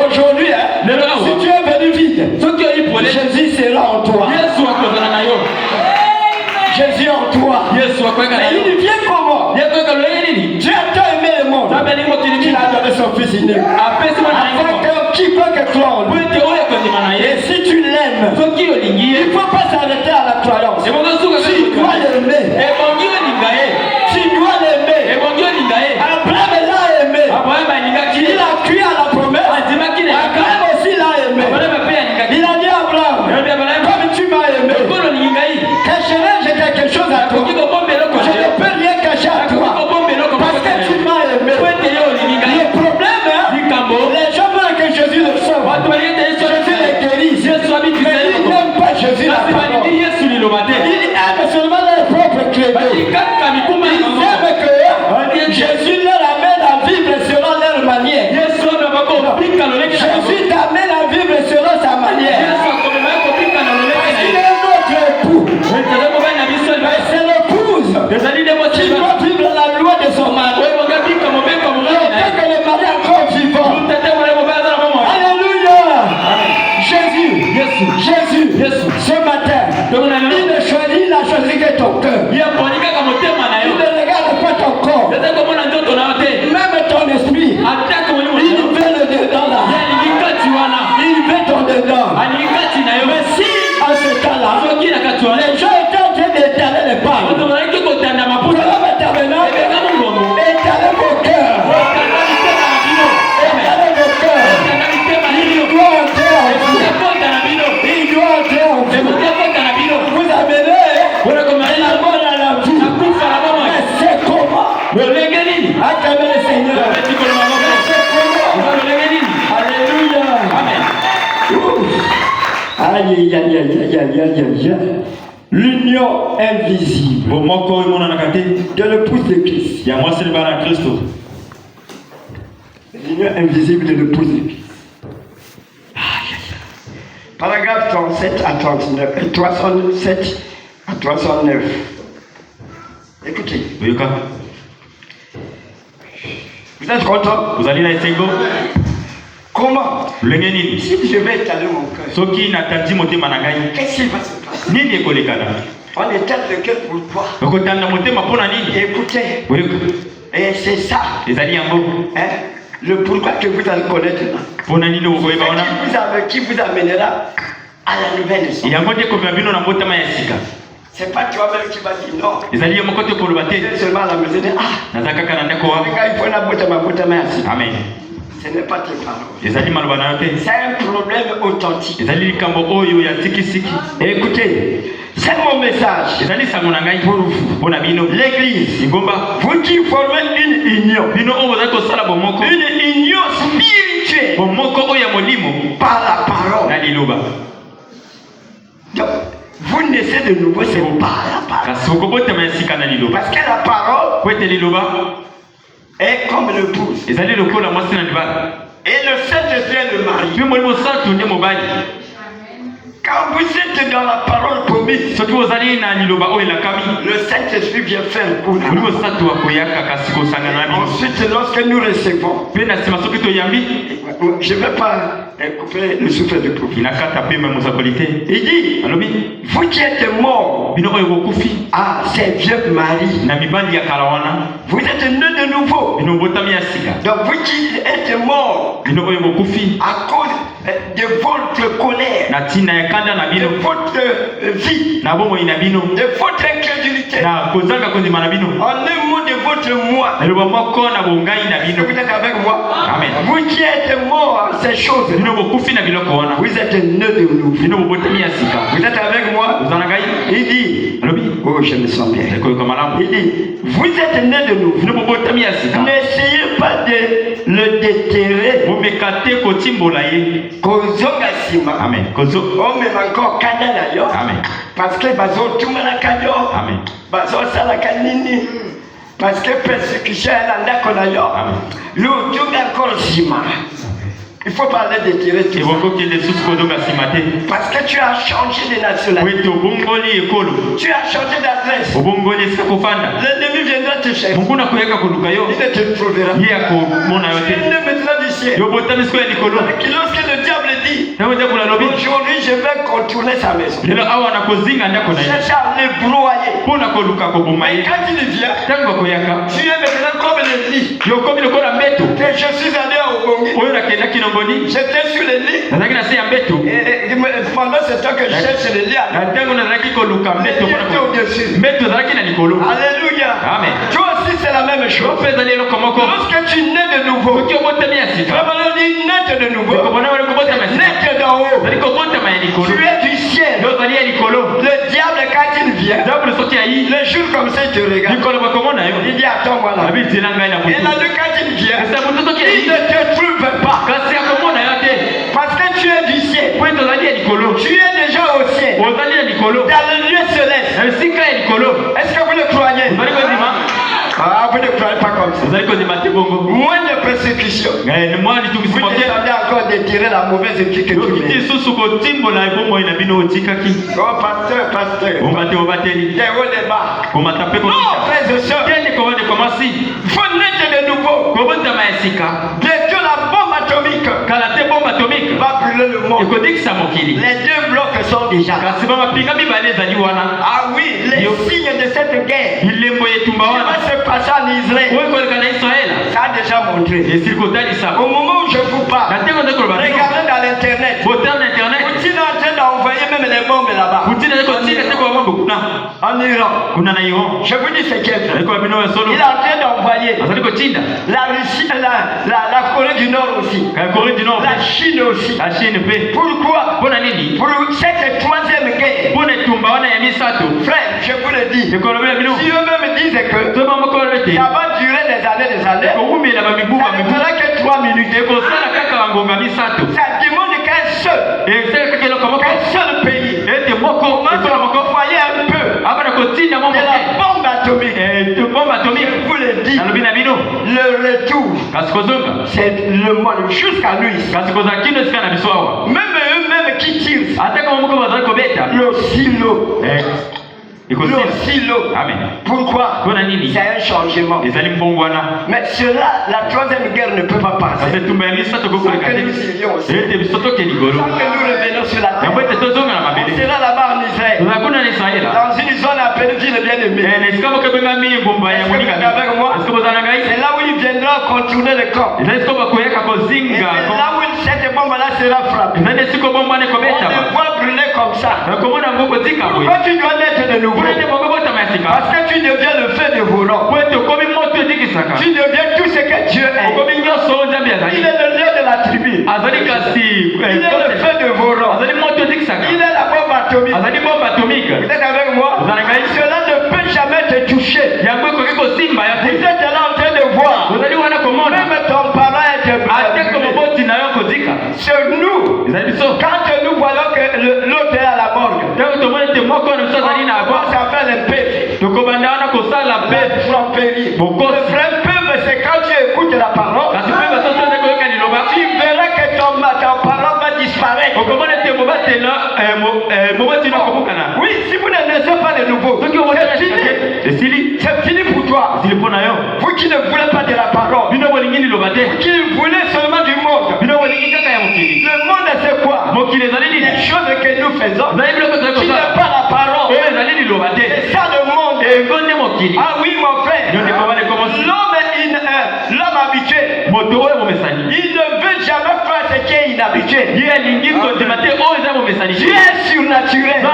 Aujourd'hui, si tu es venu vide, Jésus sera en toi. Jésus en toi. Mais il vient comment? Dieu a tant aimé le monde qu'il a donné son fils unique. Afin que quiconque croit en lui. Et si tu l'aimes, il ne faut pas s'arrêter à la croyance. Tu dois l'aimer. Tu dois l'aimer. Abraham l'a aimé. Il a cru à la promesse. Abraham aussi l'a aimé. Il a dit à Abraham, comme tu m'as aimé, cacherai-je quelque chose à toi? Je ne peux rien cacher à toi. Parce que tu m'as aimé. Le problème, les gens veulent que Jésus le sauve. Jésus les guérisse. Mais ils n'aiment pas Jésus la parole. Ils aiment seulement leur propre créneau. Ils aiment que Jésus leur amène à vivre selon leur manière. Jésus t'amène à vivre selon sa manière. Il est notre époux. C'est l'épouse qui doit vivre la loi de son mari. Tant que le mari est encore vivant. Alléluia. Jésus, ce matin, il n'a choisi que ton cœur. Il ne regarde pas ton corps. Même ton esprit. Il veut le dedans là. Il veut ton dedans. Mais si en ce temps-là, les gens étaient en train d'étaler les pas. L'homme est maintenant étaler vos cœurs. Étaler vos cœurs. Il doit entrer en vous. Il doit entrer en vous. Vous amenez la mort à la vie. Mais c'est comment? Acclamez le Seigneur. Alléluia. Aïe, aïe, aïe, aïe, aïe, aïe, aïe. L'union invisible de l'épouse de Christ. L'union invisible de l'épouse de Christ. Paragraphe 37 à 39, 307 à 309. Écoutez. Vous êtes content? Vous allez la Esengo? Comment? Si je vais étaler mon cœur, qu'est-ce qui va se passer? On étale le cœur pour toi. Écoutez. Et c'est ça. Le pourquoi que vous allez connaître là. Qui vous amènera à la nouvelle naissance. C'est pas toi-même qui vas dire non. C'est seulement la maison de Amen. Ce n'est pas tes paroles. C'est un problème authentique. Écoutez, c'est mon message pour vous. L'église, vous qui formez une union spirituelle par la parole. Donc, vous naissez de nouveau, c'est par la parole. Parce que la parole est comme l'épouse. Et le Saint-Esprit est le mari. Quand vous êtes dans la parole promise, le Saint-Esprit vient faire un coup. Ensuite, lorsque nous recevons, je ne vais pas couper le souffle de prophète. Il dit, vous qui êtes morts à ces vieux maris, vous êtes nés de nouveau. Donc vous qui êtes morts à cause de votre colère, de votre vie, de votre incrédulité, en un mot de votre votre moi. Vous êtes avec moi. Amen. Vous qui êtes morts en ces choses. Vous êtes nés de nouveau. Vous êtes avec moi. Il dit, oh je me sens bien. Il dit, vous êtes nés de nouveau. N'essayez pas de le déterrer. Amen. Oh mais encore canada yo. Amen. Parce que bazo tumana kanyo. Amen. Bazo sala kanini. Parce que persécution est là qu'on a yo. Amen. L'eau encore sima. Il faut parler de tirer tout ça. Parce que tu as changé de nationalité. Tu as changé d'adresse. L'ennemi viendra te chercher. Il ne te trouvera. Il est maintenant du ciel. Lorsque le diable dit, aujourd'hui je vais contourner sa maison. Cherche à le brouiller. Mais quand il vient, tu es maintenant comme le lit. Je suis allé au Congo. J'étais sur le lit. Et pendant ce temps que je cherche le lit, alléluia. Amen. Toi aussi c'est la même chose. Lorsque tu nais de nouveau, vraiment on dit naître de nouveau, naître d'en haut. Tu es du ciel. Le diable quand il vient, le jour comme ça il te regarde. Il dit attends-moi là. Et là quand il vient, il ne te trouve pas. Parce que tu es du ciel. Tu es déjà au ciel. Dans le lieu céleste. Est-ce que vous le croyez? Ah, vous ne croyez pas comme ça. Moins de persécution. Vous descendez encore de tirer la mauvaise équipe que tu mets. Oh, pasteur. Non, frères et sœurs. Il faut naître de nouveau. Bientôt la bombe atomique va brûler le monde. Les deux blocs sont déjà. Ah oui, les signes de cette guerre qui va se passer en Israël. Ça a déjà montré. Au moment où je vous parle, regardez dans l'internet. Poutine est en train d'envoyer même les bombes là-bas. En Iran. Je vous dis ce qu'il fait. Il est en train d'envoyer la Russie, la Corée du Nord aussi. La Chine aussi. Pourquoi? Pour cette troisième guerre. Frère, je vous le dis. Si eux-mêmes disent que ça va durer des années. Ça ne fera que 3 minutes. Ça demande qu'un seul pays commence à envoyer un peu de la bombe atomique. Je vous le dis. Le retour, c'est le monde jusqu'à lui. Même eux-mêmes qui tirent le silo. Amen. Pourquoi? C'est un changement. Mais cela, la troisième guerre ne peut pas passer. Sans que nous irions aussi. Sans que nous revenions sur la terre. On sera là-bas en Israël. Dans une zone appelée ville bien-aimée. Est-ce que vous êtes avec moi? C'est là où il viendra contourner le camp. Et c'est là où cette bombe-là sera frappée. On les voit brûler comme ça. Pourquoi tu dois naître de nouveau? Parce que tu deviens le feu de volant. Tu deviens tout ce que Dieu est. Il est le lieu de la tribu. Il est le feu de volant. Il est la bombe atomique. Vous êtes avec moi? Cela ne peut jamais te toucher. Vous êtes là en train de voir. Même ton parent est sur nous. Quand nous voyons que l'autre est à la morgue, on commence à faire les paix. Le vrai peuple, c'est quand tu écoutes la parole, tu verras que ton parole va disparaître. Oui, si vous ne naissez pas de nouveau, c'est fini pour toi. Vous qui ne voulez pas de la parole, vous qui voulez seulement du monde. Le monde, c'est quoi? Les choses que nous faisons, qui n'est pas la parole. C'est ça le monde. Ah oui, mon frère. L'homme habitué, il ne veut jamais faire ce qui est inhabitué. Dieu est surnaturel. Il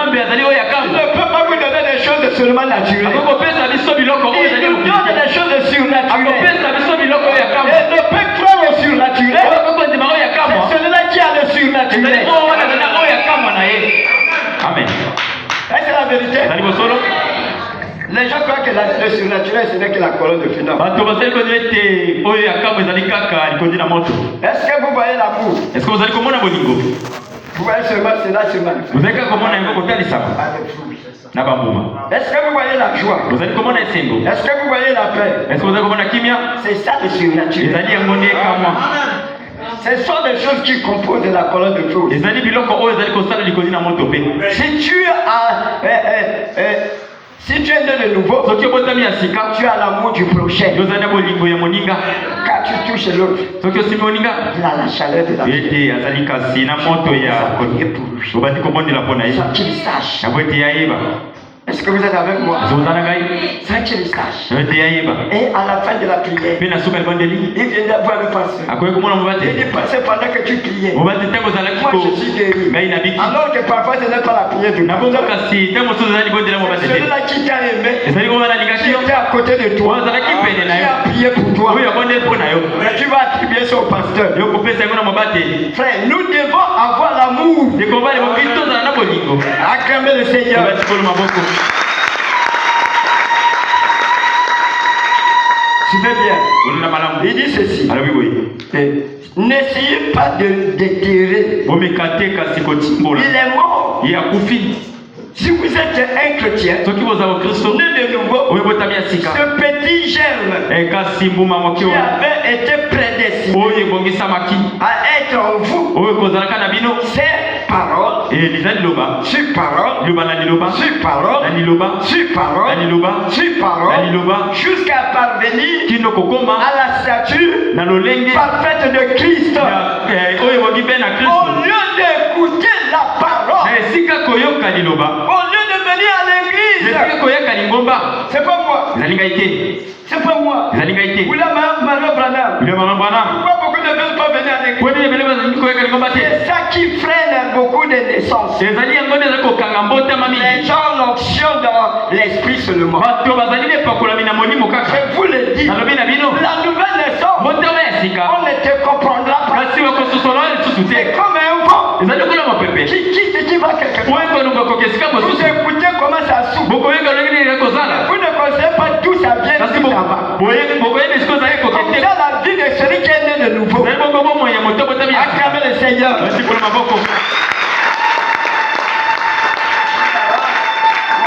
ne peut pas vous donner des choses seulement naturelles. Il nous donne des choses surnaturelles. Et ne peut croire au surnaturel. C'est celui-là qui a le surnaturel. Amen. C'est la vérité. Les gens croient que le surnaturel, ce n'est que la colonne de finance. Est-ce que vous voyez l'amour? Est-ce que vous allez comment vous voyez seulement cela sur ma vous avez comment on a un côté de ça? Est-ce que vous voyez la joie? Vous allez comment on a est-ce que vous voyez la paix? Est-ce que vous avez comment on a kimia? C'est ça le surnaturel. Ce sont des choses qui composent la colonne de feu. Si tu es né de nouveau, tu as l'amour du prochain. Quand tu touches l'autre, il a la chaleur de la vie. Sans qu'il sache. Est-ce que vous êtes avec moi? Sans qu'il sache. Et à la fin de la prière, il vient d'avoir le pasteur. Il dit, pasteur, pendant que tu priais, moi je suis guéri. Alors que parfois ce n'est pas la prière de Dieu. Celui-là qui t'a aimé, qui était à côté de toi, qui a prié pour toi. Mais tu vas attribuer ça au pasteur. Frère, nous devons avoir l'amour. Acclamer le Seigneur. Suivez bien. Il dit ceci. N'essayez pas de déterrer. Il est mort. Si vous êtes un chrétien, né de nouveau, ce petit germe qui avait été prédestiné à être en vous, c'est parole, sur parole, sur parole, sur parole, sur parole, jusqu'à parvenir à la stature parfaite de Christ. Au lieu d'écouter la parole, au lieu de venir à l'église, c'est pas moi. C'est pas moi. Pourquoi beaucoup ne veulent pas venir à l'église? C'est ça qui freine beaucoup de naissances. Les gens l'onction dans l'esprit seulement. Je vous le dis, la nouvelle naissance, on ne te comprendra pas. C'est comme un vent qui va quelque part. Vous écoutez comment ça souffle. Vous ne connaissez pas d'où ça vient. Comme ça, la vie de celui qui est né de nouveau. Acclamez le Seigneur.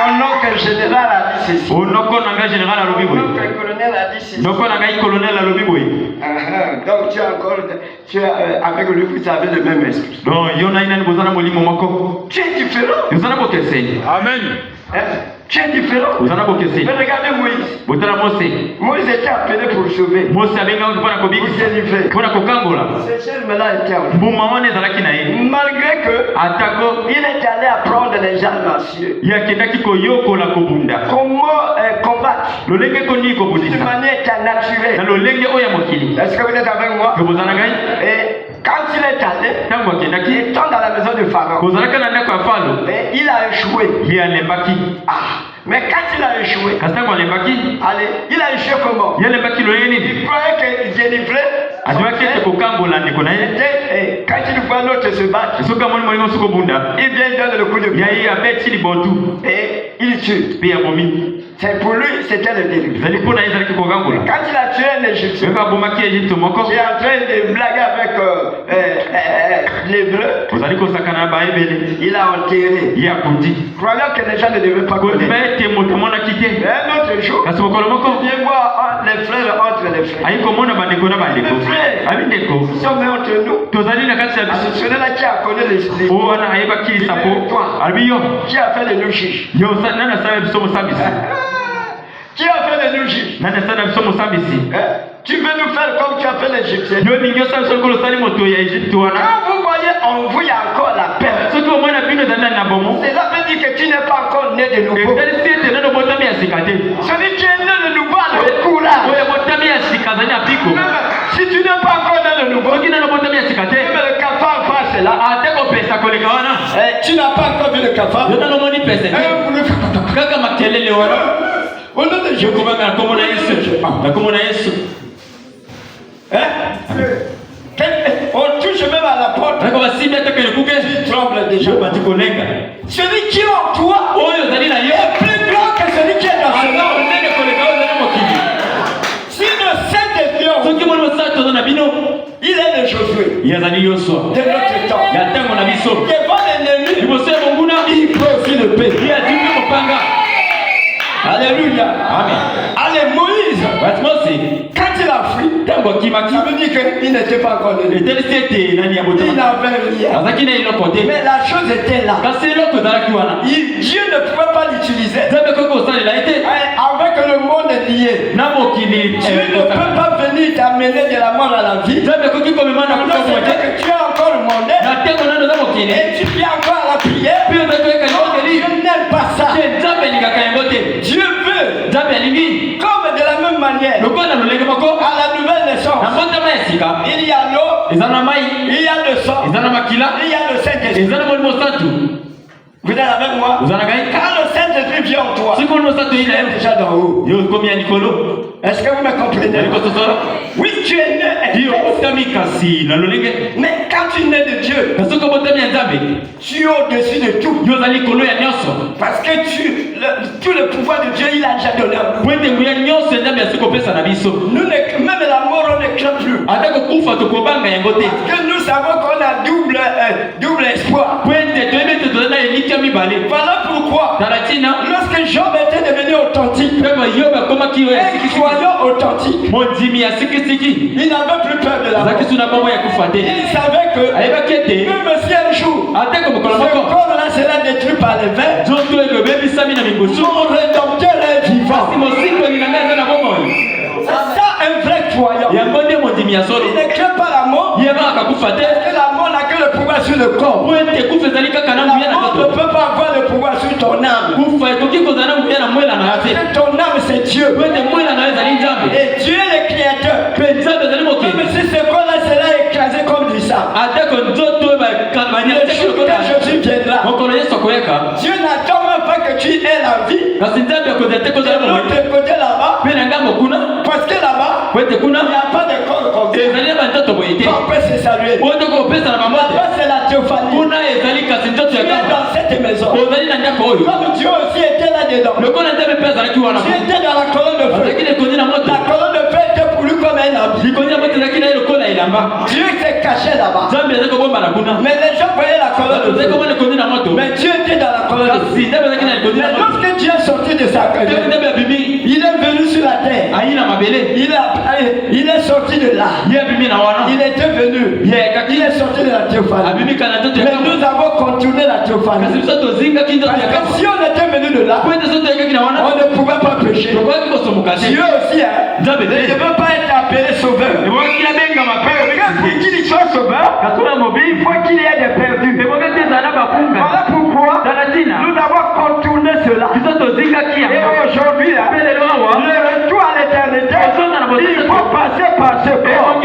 Mon oncle général a dit ceci. Mon oncle colonel a dit ceci. Donc tu es avec lui, vous avez le même esprit. Tu es différent. Amen. Tu es différent. Mais regardez Moïse. Moïse était appelé pour sauver. Pour délivrer. Ce germe-là était en lui. Malgré que il est allé apprendre les arts martiaux. Comment combattre de manière naturelle. Est-ce que vous êtes avec moi? Et quand il est allé, étant dans la maison de Pharaon, il a échoué. Mais quand il a échoué, il a échoué comment? Il croyait qu'il délivrait. Quand il voit l'autre se battre, il vient donner le coup de pied. Et il tue. C'est pour lui, c'était le délivré. Quand il a tué un Égyptien, qui est en train de blaguer avec l'hébreu, il a enterré. Croyant que les gens ne devaient pas connaître. Un autre jour, il vient voir les frères entre les frères. Les frères, ils sont mis entre nous. Celui-là qui a connu les toi, qui a fait de nous juges. Qui a fait de nous juges? Tu veux nous faire comme tu as fait l'Égyptien? Quand vous voyez en vous, il y a encore la paix. Cela veut dire que tu n'es pas encore né de nouveau. Celui qui est né de nouveau a le courage. Si tu n'es pas encore né de nouveau, même le cafard face là. Tu n'as pas encore vu le cafard. wana. Au nom de Jésus. Yokobanga na komona Yesu. Na komona Yesu. On touche même à la porte. Tu tremble déjà. Celui qui est en toi est plus grand que celui qui est dans ce monde. Si le Saint-Esprit, il est le Josué de notre temps. Devant l'ennemi, il peut aussi le paix. Alléluia. Amen. Allez, Moïse, quand il a fui, ça veut dire qu'il n'était pas encore né. Il n'avait rien. Mais la chose était là. Dieu ne pouvait pas l'utiliser. Avec le monde lié. Dieu ne peut pas venir t'amener de la mort à la vie. Alors que tu es encore le monde. Et tu viens encore à la prière. Je n'aime pas ça. Dieu veut, comme de la même manière, à la nouvelle naissance, il y a l'eau, il y a le sang, il y a le Saint-Esprit. Vous êtes avec moi? Quand le Saint-Esprit vient en toi, il est déjà d'en haut. Est-ce que vous me comprenez? Oui, tu es né. Mais quand tu es né de Dieu, tu es au-dessus de tout. Parce que tout le pouvoir de Dieu, il a déjà donné à nous. Nous même la mort, on ne craint plus. Parce que nous savons qu'on a double espoir. Voilà pourquoi, lorsque Job était devenu authentique, un croyant authentique, il n'avait plus peur de la mort. Il savait que même si un jour, ce corps-là sera détruit par les vers, son rédempteur est vivant. C'est ça un vrai croyant. Il ne craint pas la mort, parce que la mort n'a que le pouvoir sur le corps. La mort ne peut pas avoir le pouvoir sur ton âme. Parce que ton âme c'est Dieu. Et Dieu est le créateur. Même si ce corps-là sera écrasé comme du sable, le jour que Jésus viendra, Dieu n'attend même pas que tu aies la vie. De l'autre côté là-bas, parce que là-bas, il n'y a pas de corps comme ça. On peut se saluer. Là-bas c'est la théophanie. Tu es dans cette maison. Comme Dieu aussi était là-dedans. Tu étais dans la colonne de feu. La colonne de feu était pour lui comme un habit. Dieu s'est caché là-bas. Mais les gens voyaient la colonne de feu. Mais Dieu était dans la colonne de feu. Mais lorsque Dieu est sorti de sa colonne, il est venu sur la terre. Il est sorti de là. Il était venu. Il est sorti de la théophanie. Mais nous avons contourné la théophanie. Parce que si on était venu de là, on ne pouvait pas pécher. Dieu aussi, ne veut pas être appelé sauveur. Pour qu'il soit sauveur, il faut qu'il y ait des perdus. Voilà pourquoi nous avons contourné cela. Et aujourd'hui, le retour à l'éternité, il faut passer par ce corps.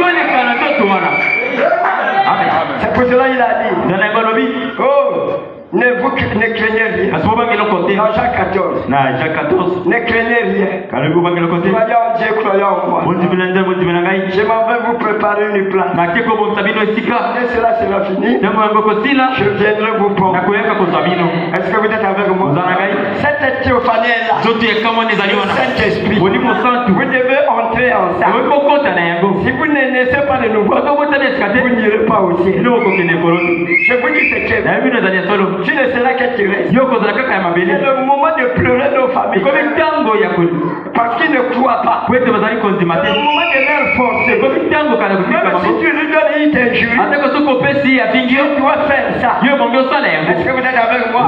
C'est pour cela qu'il a dit, ne craignez rien. Dans Jacques 14. Ne craignez rien. Croyez en Dieu, croyez en moi. Je m'en vais vous préparer une place. Et cela sera fini. Je viendrai vous prendre. Est-ce que vous êtes avec moi? Cette théophanie est là. Le Saint-Esprit. Vous devez entrer en ça. Si vous ne naissez pas de nouveau, vous n'irez pas au ciel. Je vous dis ce que tu ne seras que terrestre. C'est le moment de pleurer nos familles. Parce qu'ils ne croient pas. C'est le moment de leur forcer. Même si tu lui donnes, il t'injure. Tu dois faire ça. Est-ce que vous êtes avec moi?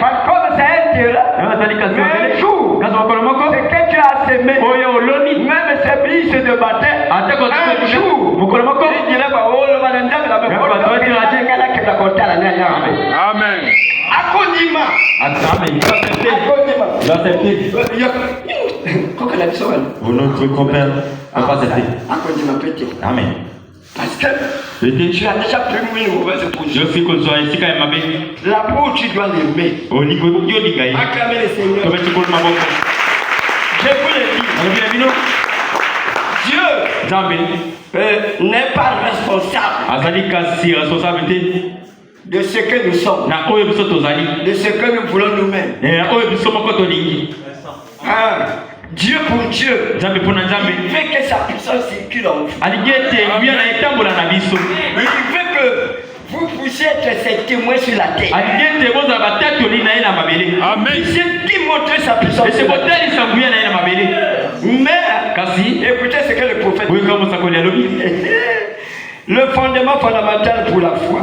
Parce que comme c'est un terrain, un jour, c'est que tu as semé. Même ces billes se débattaient. Un jour, il dirait Amen. Akonima. Votre compère n'a pas accepté. Amen. Parce que Tu as déjà pris une mauvaise position. Là-bas où tu dois l'aimer. Acclamez le Seigneur. Je vous le dis. Dieu n'est pas responsable de ce que nous sommes, de ce que nous voulons nous-mêmes. Dieu pour Dieu, il fait que sa puissance circule en vous. Il veut que vous puissiez être ses témoins sur la terre. Amen. Il s'est démontré sa puissance sur la terre. Mais, écoutez ce que le prophète dit. Le fondement fondamental pour la foi.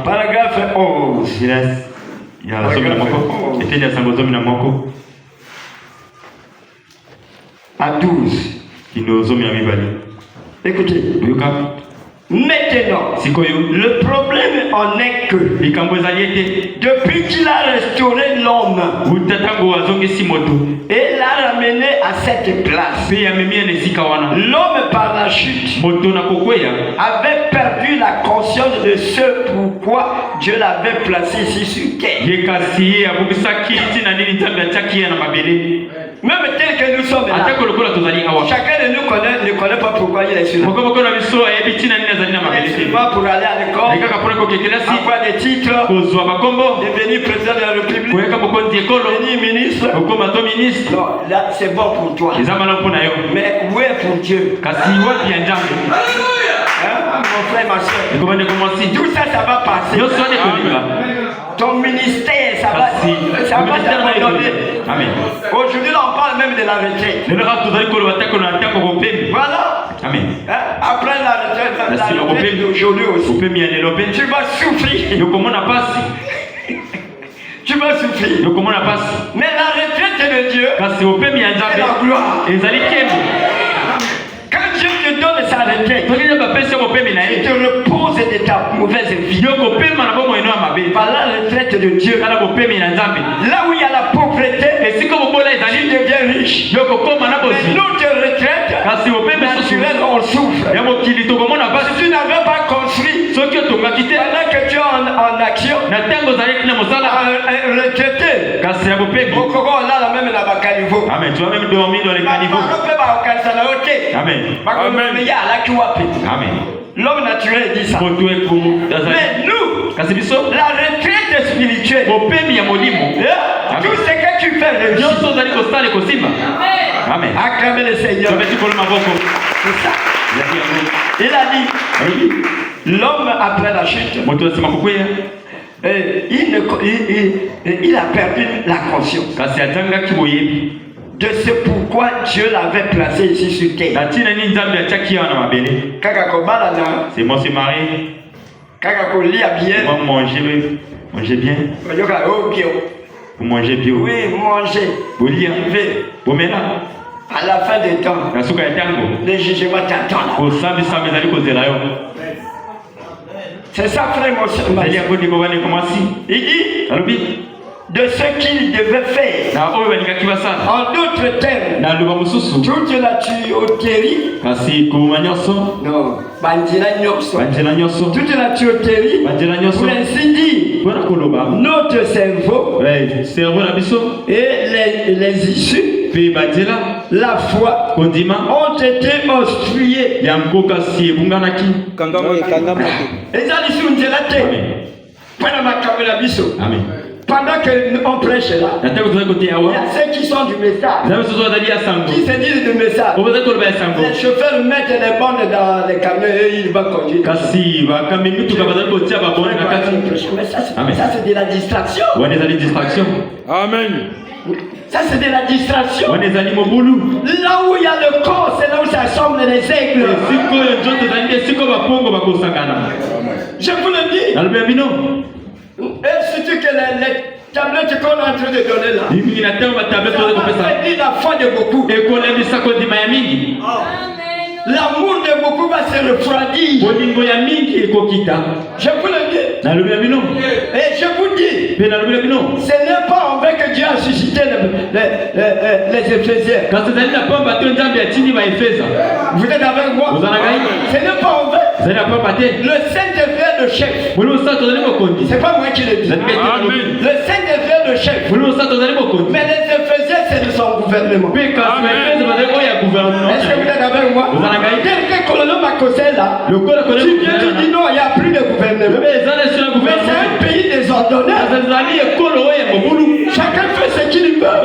Paragraphe 11. À 12. Écoutez. Maintenant, le problème en est que depuis qu'il a restauré l'homme et l'a ramené à cette place, l'homme par la chute avait perdu la conscience de ce pourquoi Dieu l'avait placé ici sur terre. Même tel que nous sommes là, chacun de nous ne connaît pas pourquoi il est sur la terre. Pour aller à l'école, avoir des titres, devenir président de la République, devenir ministre. Non, là c'est bon pour toi. Mais où est pour Dieu? Mon frère, ma soeur, tout ça, ça va passer. Ton ministère, ça va t'abandonner. Aujourd'hui, on parle même de la retraite. Voilà. Amen. Après la retraite d'aujourd'hui aussi, tu vas souffrir. Tu vas souffrir. Mais la retraite de Dieu, c'est la gloire. Quand Dieu te donne sa retraite, il te repose de ta mauvaise vie. Par la retraite de Dieu, là où il y a la pauvreté, tu deviens riche. Mais notre retraite, naturelle, on souffre. Si tu n'avais pas construit, pendant que tu es en action, un retraité, au Congo, on a la même la bacalivo. Amen. Tu vas même dormir dans les caniveaux. Amen. Amen. L'homme naturel dit ça. Mais nous, la retraite spirituelle, tout ce que tu fais, Amen. Acclamez le Seigneur. C'est ça. Il a dit, l'homme après la chute, il a perdu la conscience de ce pourquoi Dieu l'avait placé ici sur terre. C'est moi, c'est Marie. Moi, manger bien. Vous mangez bien. Oui, manger. Vous lire. Vous mettez là. À la fin des temps, le jugement t'attend là. C'est ça, frère, mon soeur. Il dit de ce qu'il devait faire. En d'autres termes, toute la tuyauterie, non, toute la tuyauterie, pour ainsi dire, notre cerveau et les issues, la foi, ont été obstrués. Amen. Pendant qu'on prêche là, il y a ceux qui sont du message, qui se disent du message. Les chauffeurs mettent les bandes dans les camions et ils vont conduire. Mais ça c'est de la distraction. Amen. Ça c'est de la distraction. Là où il y a le corps, c'est là où s'assemblent les aigles. Je vous le dis. Et surtout que les tablettes qu'on est en train de donner là, ça va faire la foi de beaucoup. L'amour de beaucoup va se refroidir. Je vous le dis. Et je vous dis, ce n'est pas en vain que Dieu a suscité les Éphésiens. Vous êtes avec moi? Ce n'est pas en vain. Le Saint-Esprit est le chef. C'est pas moi qui le dis. Le Saint-Esprit est le chef. Mais les Éphésiens, c'est de son gouvernement. Est-ce que vous êtes avec moi? Quelqu'un que l'on a causé là, tu viens de dire non, il n'y a plus de gouvernement. Mais c'est un pays désordonné. Chacun fait ce qu'il veut.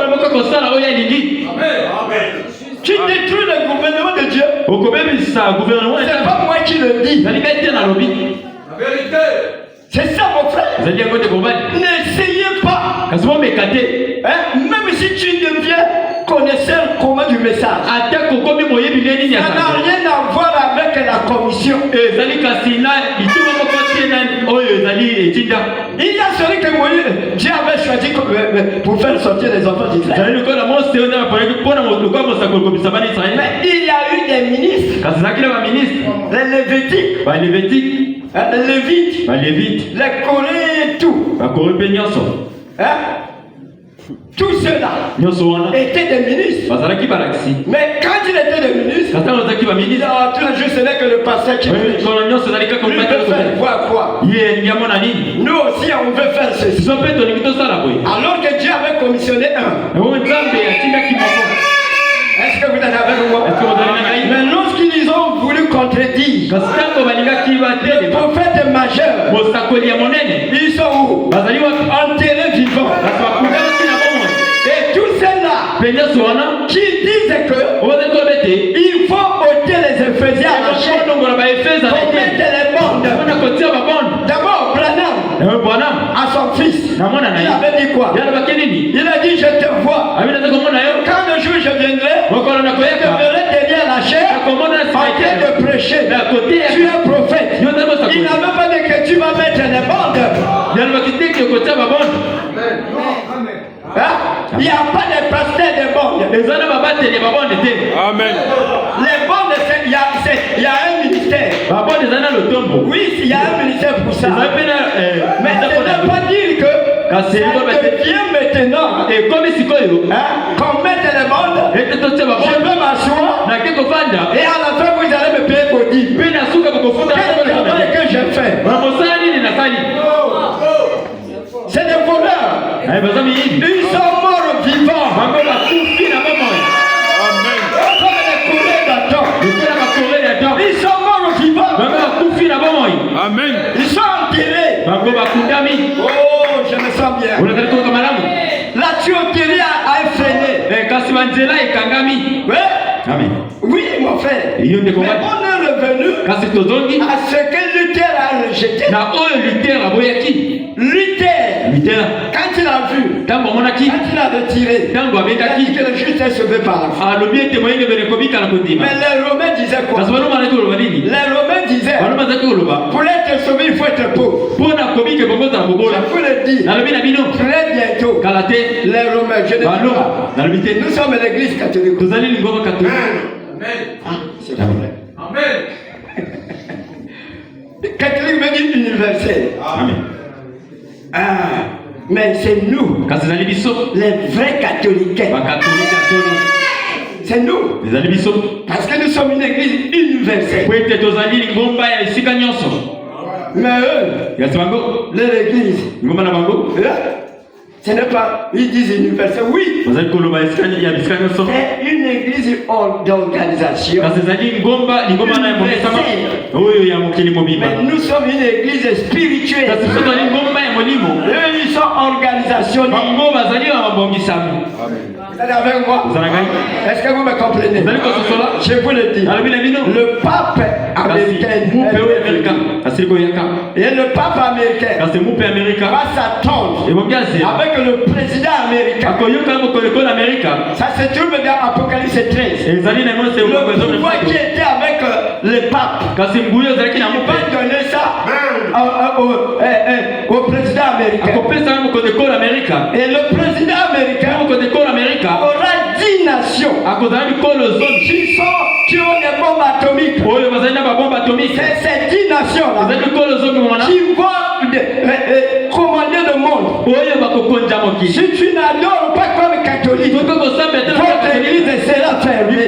Tu détruis le gouvernement de Dieu. C'est pas moi qui le dis. C'est ça mon frère. N'essayez pas. Même si tu deviens connaisseur commun du message, ça n'a rien à voir avec la commission. Il y a celui que Dieu avait choisi pour faire sortir les enfants d'Israël. Mais il y a eu des ministres, les Lévitiques, les Lévites, les Coréens et tout. Tout cela était des ministres. Mais quand il était des ministres, tous les jours ce n'est que le pasteur qui fait. Voir quoi? Nous aussi on veut faire ceci. Alors que Dieu avait commissionné un. Est-ce que vous êtes avec moi? Mais lorsqu'ils ont voulu contredire le prophète majeur, ils sont où? Enterrés vivants. Et tous ceux-là qui disent que il faut ôter les Éphésiens à la chair, pour mettre les bandes. D'abord, Branham, à son fils, il avait dit quoi? Il a dit, je te vois. Quand le jour je viendrai, je te verrai derrière la chair, en train de prêcher. Tu es prophète. Il n'avait pas dit que tu vas mettre les bandes. Il n'y a pas de pasteur de bandes. Amen. Les bandes, il y a un ministère. Oui, il y a un ministère pour ça. Mais ça ne veut pas dire que ça devient maintenant qu'on mette les bandes. Je vais m'asseoir et à la fin vous allez me payer pour dire quel travail que j'ai fait. C'est des voleurs. Ils sont morts vivants. Comme les coureurs d'Adam. Ils sont morts vivants. Amen. Ils sont enterrés. Oh, je me sens bien. La tuyauterie a effréné. Oui, mon frère. Mais on est revenu à ce que Luther a rejeté. Luther, quand il a vu, quand il a retiré, il a dit que le juste est sauvé par la foi. Mais les Romains disaient quoi? Les Romains disaient, pour être sauvé, il faut être pauvre. Je vous le dis, très bientôt, les Romains, je ne dis pas, nous sommes l'église catholique. Amen. C'est vrai. Amen. Catholique veut dire universel. Amen. Mais c'est nous, les vrais catholiques. C'est nous. Parce que nous sommes une église universelle. Mais eux, l'église, ce n'est pas, ils disent universel, oui. C'est une église d'organisation. Mais nous sommes une église spirituelle. Eux, ils sont organisationnés. Vous êtes avec moi? Est-ce que vous me comprenez? Je vous le dis. Le pape américain et le pape américain va s'attendre avec le président américain. Ça se trouve dans Apocalypse 13. Le pouvoir qui était avec le pape, il va donner ça au président américain. Et le président américain aura 10 nations qui ont des bombes atomiques. C'est ces 10 nations-là qui vont commander le monde. Si tu n'adores pas comme catholique, votre église sera fermée.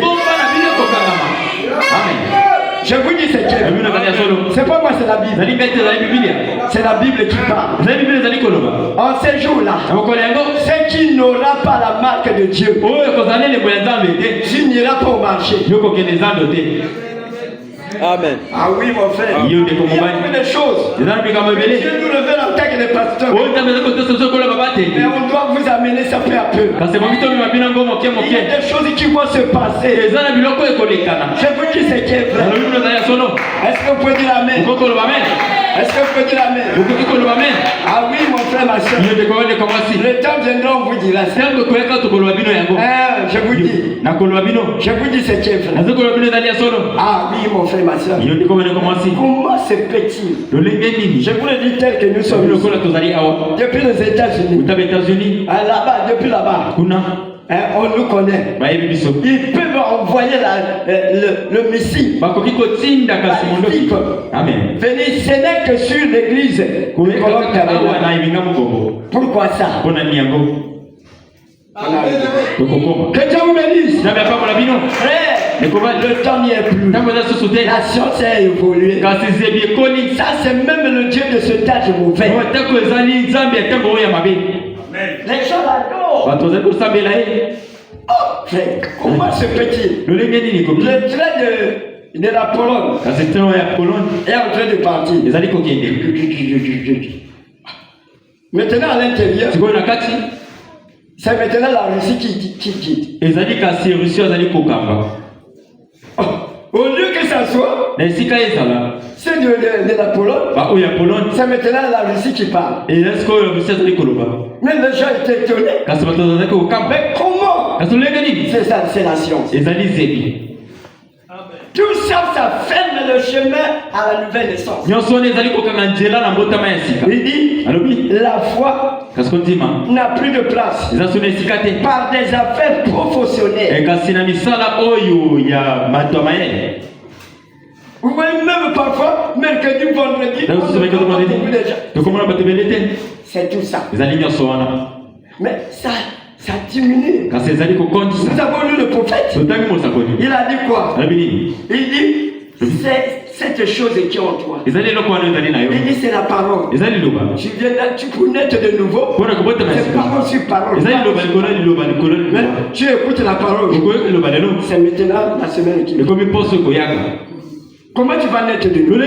Je vous dis c'est C'est pas moi, c'est la Bible. C'est la Bible qui parle. En ces jours-là, ce qui n'aura pas la marque de Dieu, tu n'iras pas au marché. Amen. Ah oui, mon frère. Il y a beaucoup de choses. Dieu nous révèle en tant que des pasteurs. Mais on doit vous amener ça peu à peu. Il y a des choses qui vont se passer. Je vous dis ce qui est vrai. Est-ce que vous pouvez dire Amen? Est-ce que vous pouvez dire Amen? Ah oui, mon frère, ma soeur. Le temps viendra, on vous dira ça. Je vous dis. Je vous dis ce qui est vrai. Ah oui, mon frère, ma soeur. Comment se fait-il? Je vous le dis tel que nous sommes ici. Depuis les États-Unis. Là-bas, depuis là-bas. On nous connaît. Ils peuvent envoyer le Messie. Amen. Venez, ce n'est que sur l'église. Pourquoi ça? Que Dieu vous bénisse. Frère, le temps n'y est plus. La science a évolué. Ça, c'est même le Dieu de ce tas de mauvais. Les gens l'adorent. Oh, frère, comment se fait-il? Le train de la Pologne est en train de partir. Maintenant à l'intérieur, c'est maintenant la Russie qui quitte. Au lieu que ça soit, c'est de la Pologne, c'est maintenant la Russie qui parle. Même les gens étaient étonnés. Mais comment? C'est ça, c'est la science. Tout ça, ça ferme le chemin à la nouvelle naissance. Il dit, la foi n'a plus de place par des affaires professionnelles. Vous voyez, même parfois, mercredi, vendredi, c'est tout ça. Mais ça diminue. Nous avons lu le prophète. Il a dit quoi? Il dit, c'est cette chose qui est en toi. Il dit, c'est la parole. Tu viens là, tu peux naître de nouveau. C'est parole sur parole. Mais tu écoutes la parole. C'est maintenant la semaine qui vient. Comment tu vas naître de nouveau?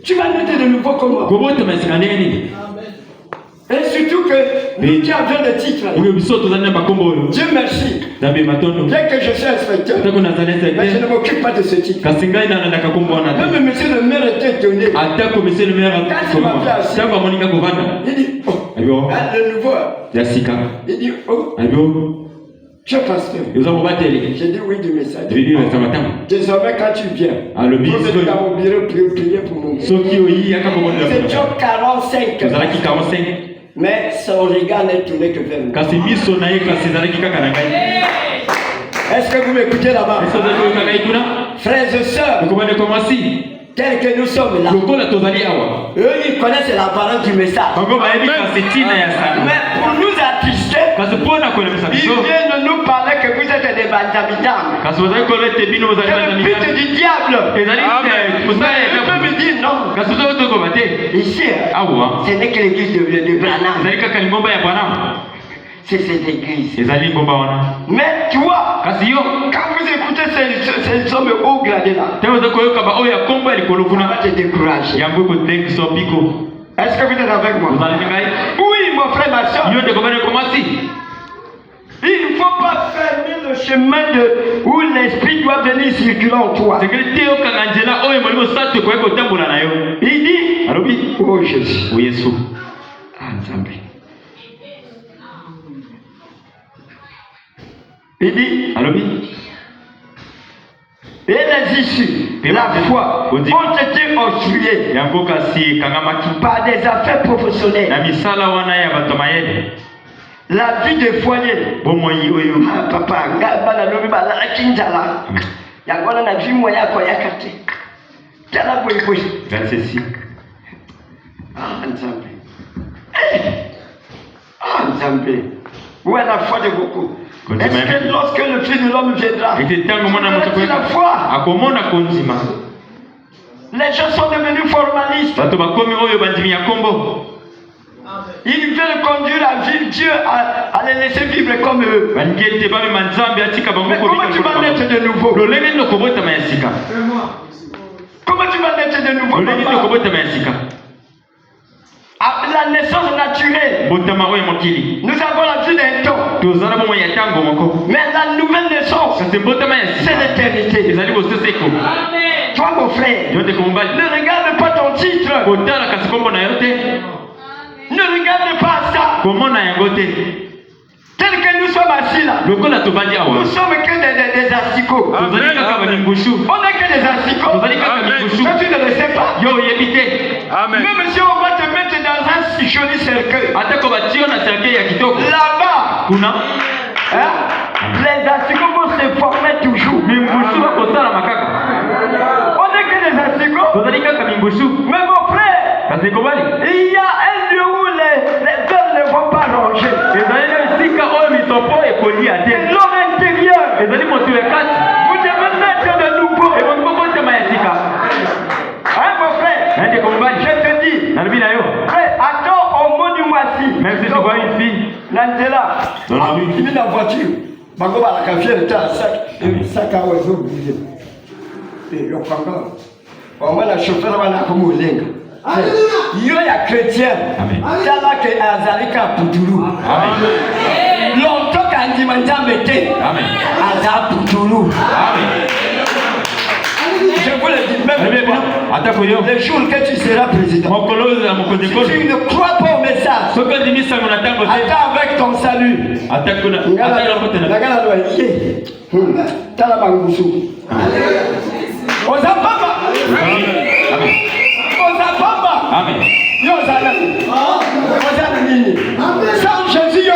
Tu vas naître de nouveau comment? Et surtout que nous qui avions des titres, Dieu merci. Bien que je sois inspecteur, mais je ne m'occupe pas de ce titre. Même monsieur le maire était étonné. Quand il m'a fait assis, il dit, oh, le nouveau. Il dit, oh, tu es pasteur. J'ai dit oui du message. Désormais quand tu viens, vous venez dans mon bureau prier pour mon Dieu. C'est Job 45. Mais son regard n'est tourné que vers nous. Est-ce que vous m'écoutez là-bas? Frères et sœurs, tels que nous sommes là, eux ils connaissent la parole du message. Mais pour nous attrister, ils viennent nous parler que vous êtes des Benjaminam. C'est le but du diable. Eux me disent non. Ici, ce n'est que l'église de Branham. C'est cette église. Mais tu vois, quand vous écoutez ces hommes haut gradés là, ça va te décourager. Est-ce que vous êtes avec moi? Oui, mon frère, ma soeur. Il ne faut pas fermer le chemin où l'esprit doit venir circuler en toi. Il dit, oh Jésus. Il dit, et les issues, la foi, ont été obstruées par des affaires professionnelles. La vie de foyer. Papa, où est la foi de beaucoup? Est-ce que lorsque le Fils de l'homme viendra, il a la foi? Les gens sont devenus formalistes. Ils veulent conduire à vivre Dieu, à les laisser vivre comme eux. Mais comment tu vas naître de nouveau? Comment tu vas naître de nouveau? La naissance naturelle. Nous avons la vie d'un temps. Mais la nouvelle naissance, c'est l'éternité. Toi, mon frère, ne regarde pas ton titre. Ne regarde pas ça. Tel que nous sommes assis là, nous sommes que des asticots. On n'est que des asticots. Toi, tu ne le sais pas. Amen. Même si on va te mettre dans un joli cercueil, là-bas, les asticots vont se former toujours. On n'est que des asticots. Mais mon frère, il y a un lieu où les hommes ne vont pas ranger. C'est l'homme intérieur. Vous devez mettre de nouveau. Hein, mon frère? Je te dis. Frère, attends au mot du mois-ci. Même si tu vois une fille. Nandela. Il met la voiture. Magoba la café, elle était à sac à oiseau. Et le prendra. On va la chauffeur, on va la comme au lingue. Il y a chrétien. C'est là que Azalika Poutoulou. Longtemps qu'Andy Manja mettait. Aza Poutoulou. Je vous le dis même le jour que tu seras président. Si tu ne crois pas au message, attends avec ton salut. Amen. Sans Jésus, Dieu a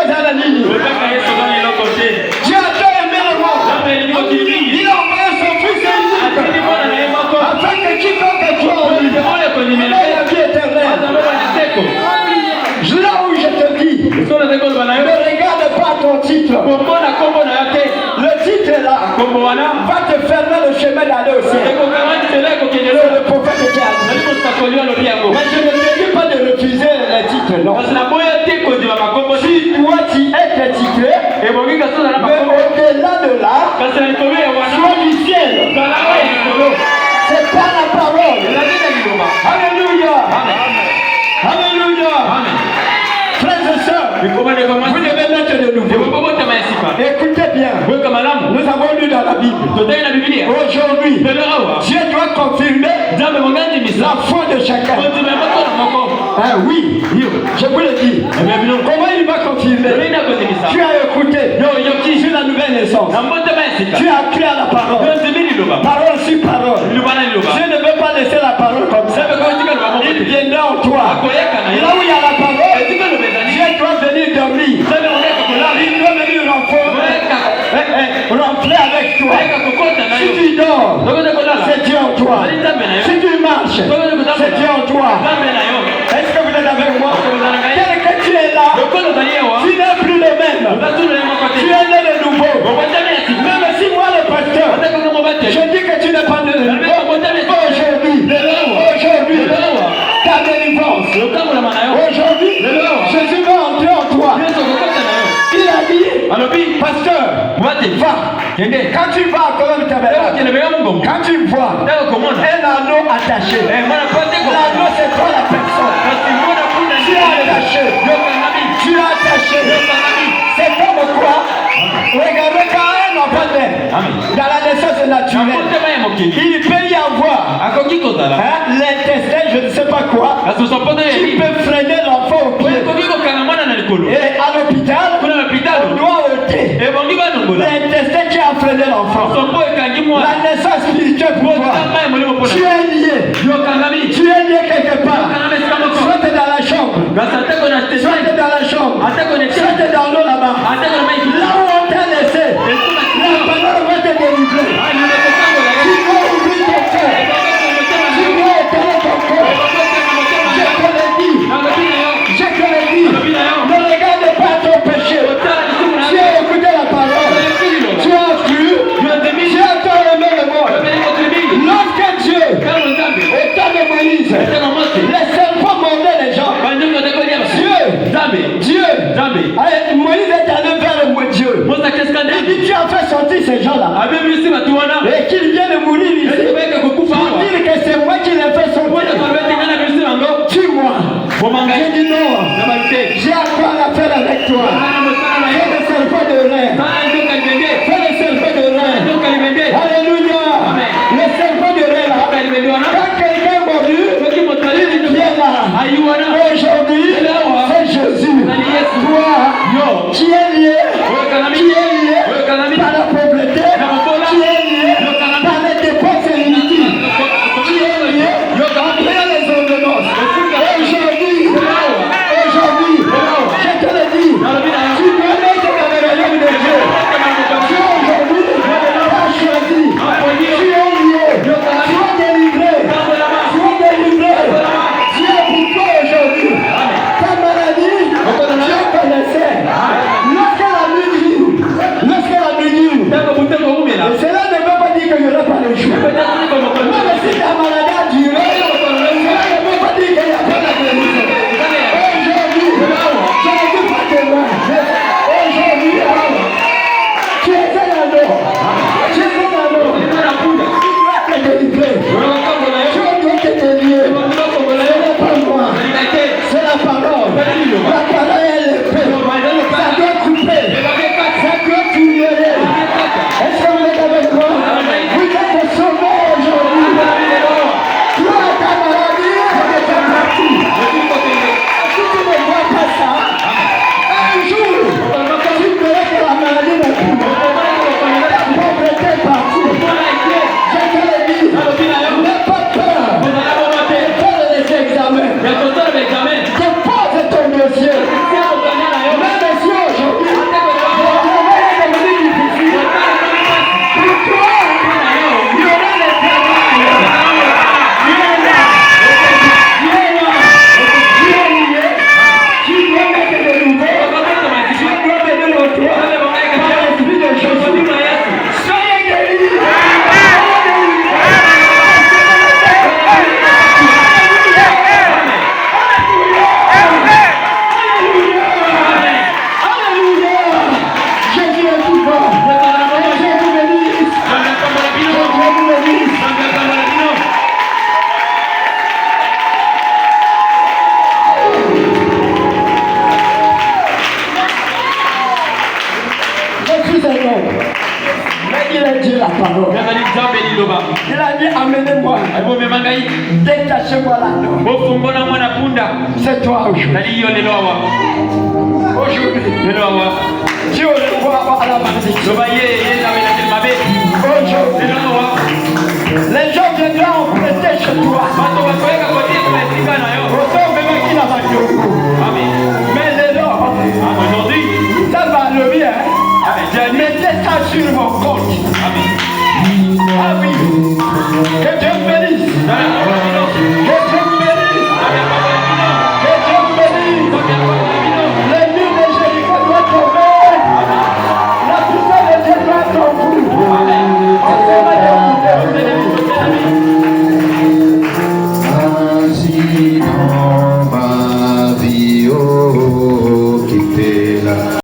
tant aimé le monde. Il a envoyé son fils afin que quiconque croit en lui ait la vie éternelle. Là où je te dis, ne regarde pas ton titre. Le titre là va te fermer le chemin d'aller au ciel. C'est le prophète qui a dit. Mais je ne te dis pas de refuser les titres, non. Si toi tu es titré, mais au-delà de là, sois du ciel. C'est pas la parole. Alléluia. Alléluia. Frères et sœurs, vous devez mettre de nouveau. Écoutez bien. Nous avons lu dans la Bible. Aujourd'hui, Dieu doit confirmer la foi de chacun. Ah oui, je vous le dis. Comment il va confirmer? Tu as écouté sur la nouvelle naissance. Tu as cru à la parole. Parole sur parole. Dieu ne veut pas laisser la parole comme ça. Il viendra en toi. Là où il y a la parole, Dieu doit venir dormir. Il doit venir rentrer avec toi. Si tu dors, c'est Dieu en toi. Si tu marches, c'est Dieu en toi. Est-ce que vous êtes avec moi? Tel que tu es là, tu n'es plus le même. Tu es né de nouveau. Même si moi le pasteur, je dis que tu n'es pas né de nouveau. Aujourd'hui, ta délivrance. Aujourd'hui, Jésus va entrer en toi. Il a dit, pasteur, va. Quand tu vas encore le tabernacle, quand tu vois un anneau attaché, l'anneau c'est toi la personne. Tu as attaché. C'est comme quoi? Regardez quand un enfant naît, dans la naissance naturelle, il peut y avoir l'intestin, je ne sais pas quoi, qui peut freiner l'enfant au pied. Et à l'hôpital, on doit ôter l'intestin qui a freiné l'enfant. La naissance spirituelle pour toi, tu es lié. Tu es lié quelque part. Soit tu es dans la chambre, soit tu es dans la chambre, soit tu es dans l'eau là-bas. Là où on t'a laissé, la parole va te délivrer. Tu dois ouvrir ton cœur. Tu dois éteindre ton cœur. Je te le dis. Ne regarde pas ton péché. Tu as écouté la parole. Tu as cru. Tu as tant aimé le monde. Lorsque Dieu ces gens-là et qu'ils viennent mourir ici, pour dire que c'est moi qui les fais sortir. Tue-moi. J'ai dit non. J'ai encore affaire avec toi. Fais le serpent de rein. Fais le serpent de rein. Alléluia. Le serpent de rein là. Quand quelqu'un est mort, il vient là. Aujourd'hui, c'est Jésus. Toi, qui est lié par la pauvreté, qui est lié par les dépenses inutiles, qui est lié après les ordonnances. Aujourd'hui, je te le dis, tu dois mettre dans le royaume de Dieu. Tu es aujourd'hui, tu as choisi, tu es lié, tu es délivré, tu es pour toi aujourd'hui. Ta maladie, tu connaissais. Lorsqu'elle a béni, et cela ne veut pas dire que je n'ai pas le choix. Même si ta maladie a duré, cela ne veut pas dire qu'il n'y a pas la guérison. Aujourd'hui, je ne dis pas demain. Aujourd'hui, tu es un anneau. Tu es un anneau. Tu dois te délivrer. Tu dois te délivrer. Ce n'est pas moi. C'est la parole. La parole est l'épée. Ça doit couper. Ça doit tuer. Est-ce que vous êtes avec moi? Vous êtes sauvés aujourd'hui. Toi, ta maladie, elle est partie. Si tu ne vois pas ça, un jour, tu verras que la maladie n'est plus. La pauvreté est partie. Je te le dis, n'aie pas peur de faire les examens. Dépose ton dossier. Même si aujourd'hui, le travail est devenu difficile, pour toi, il y aura le travail. Tu es là. Tu dois mettre de nouveau. Tu dois venir au toi par l'esprit de Jésus. Soyez guéris. Jésus est vivant. Jésus vous bénisse. Jésus vous bénisse. Je suis un homme. Mais il a dit la parole. Il a dit amenez-moi. Détachez-moi là. C'est toi aujourd'hui. Aujourd'hui. Dieu le voit à la malédiction. Aujourd'hui. Les gens viendront en prêter chez toi. Autant même qu'il a battu. Mais les gens, aujourd'hui, ça va le bien. Mettez ça sur mon compte. Ah oui. Que Dieu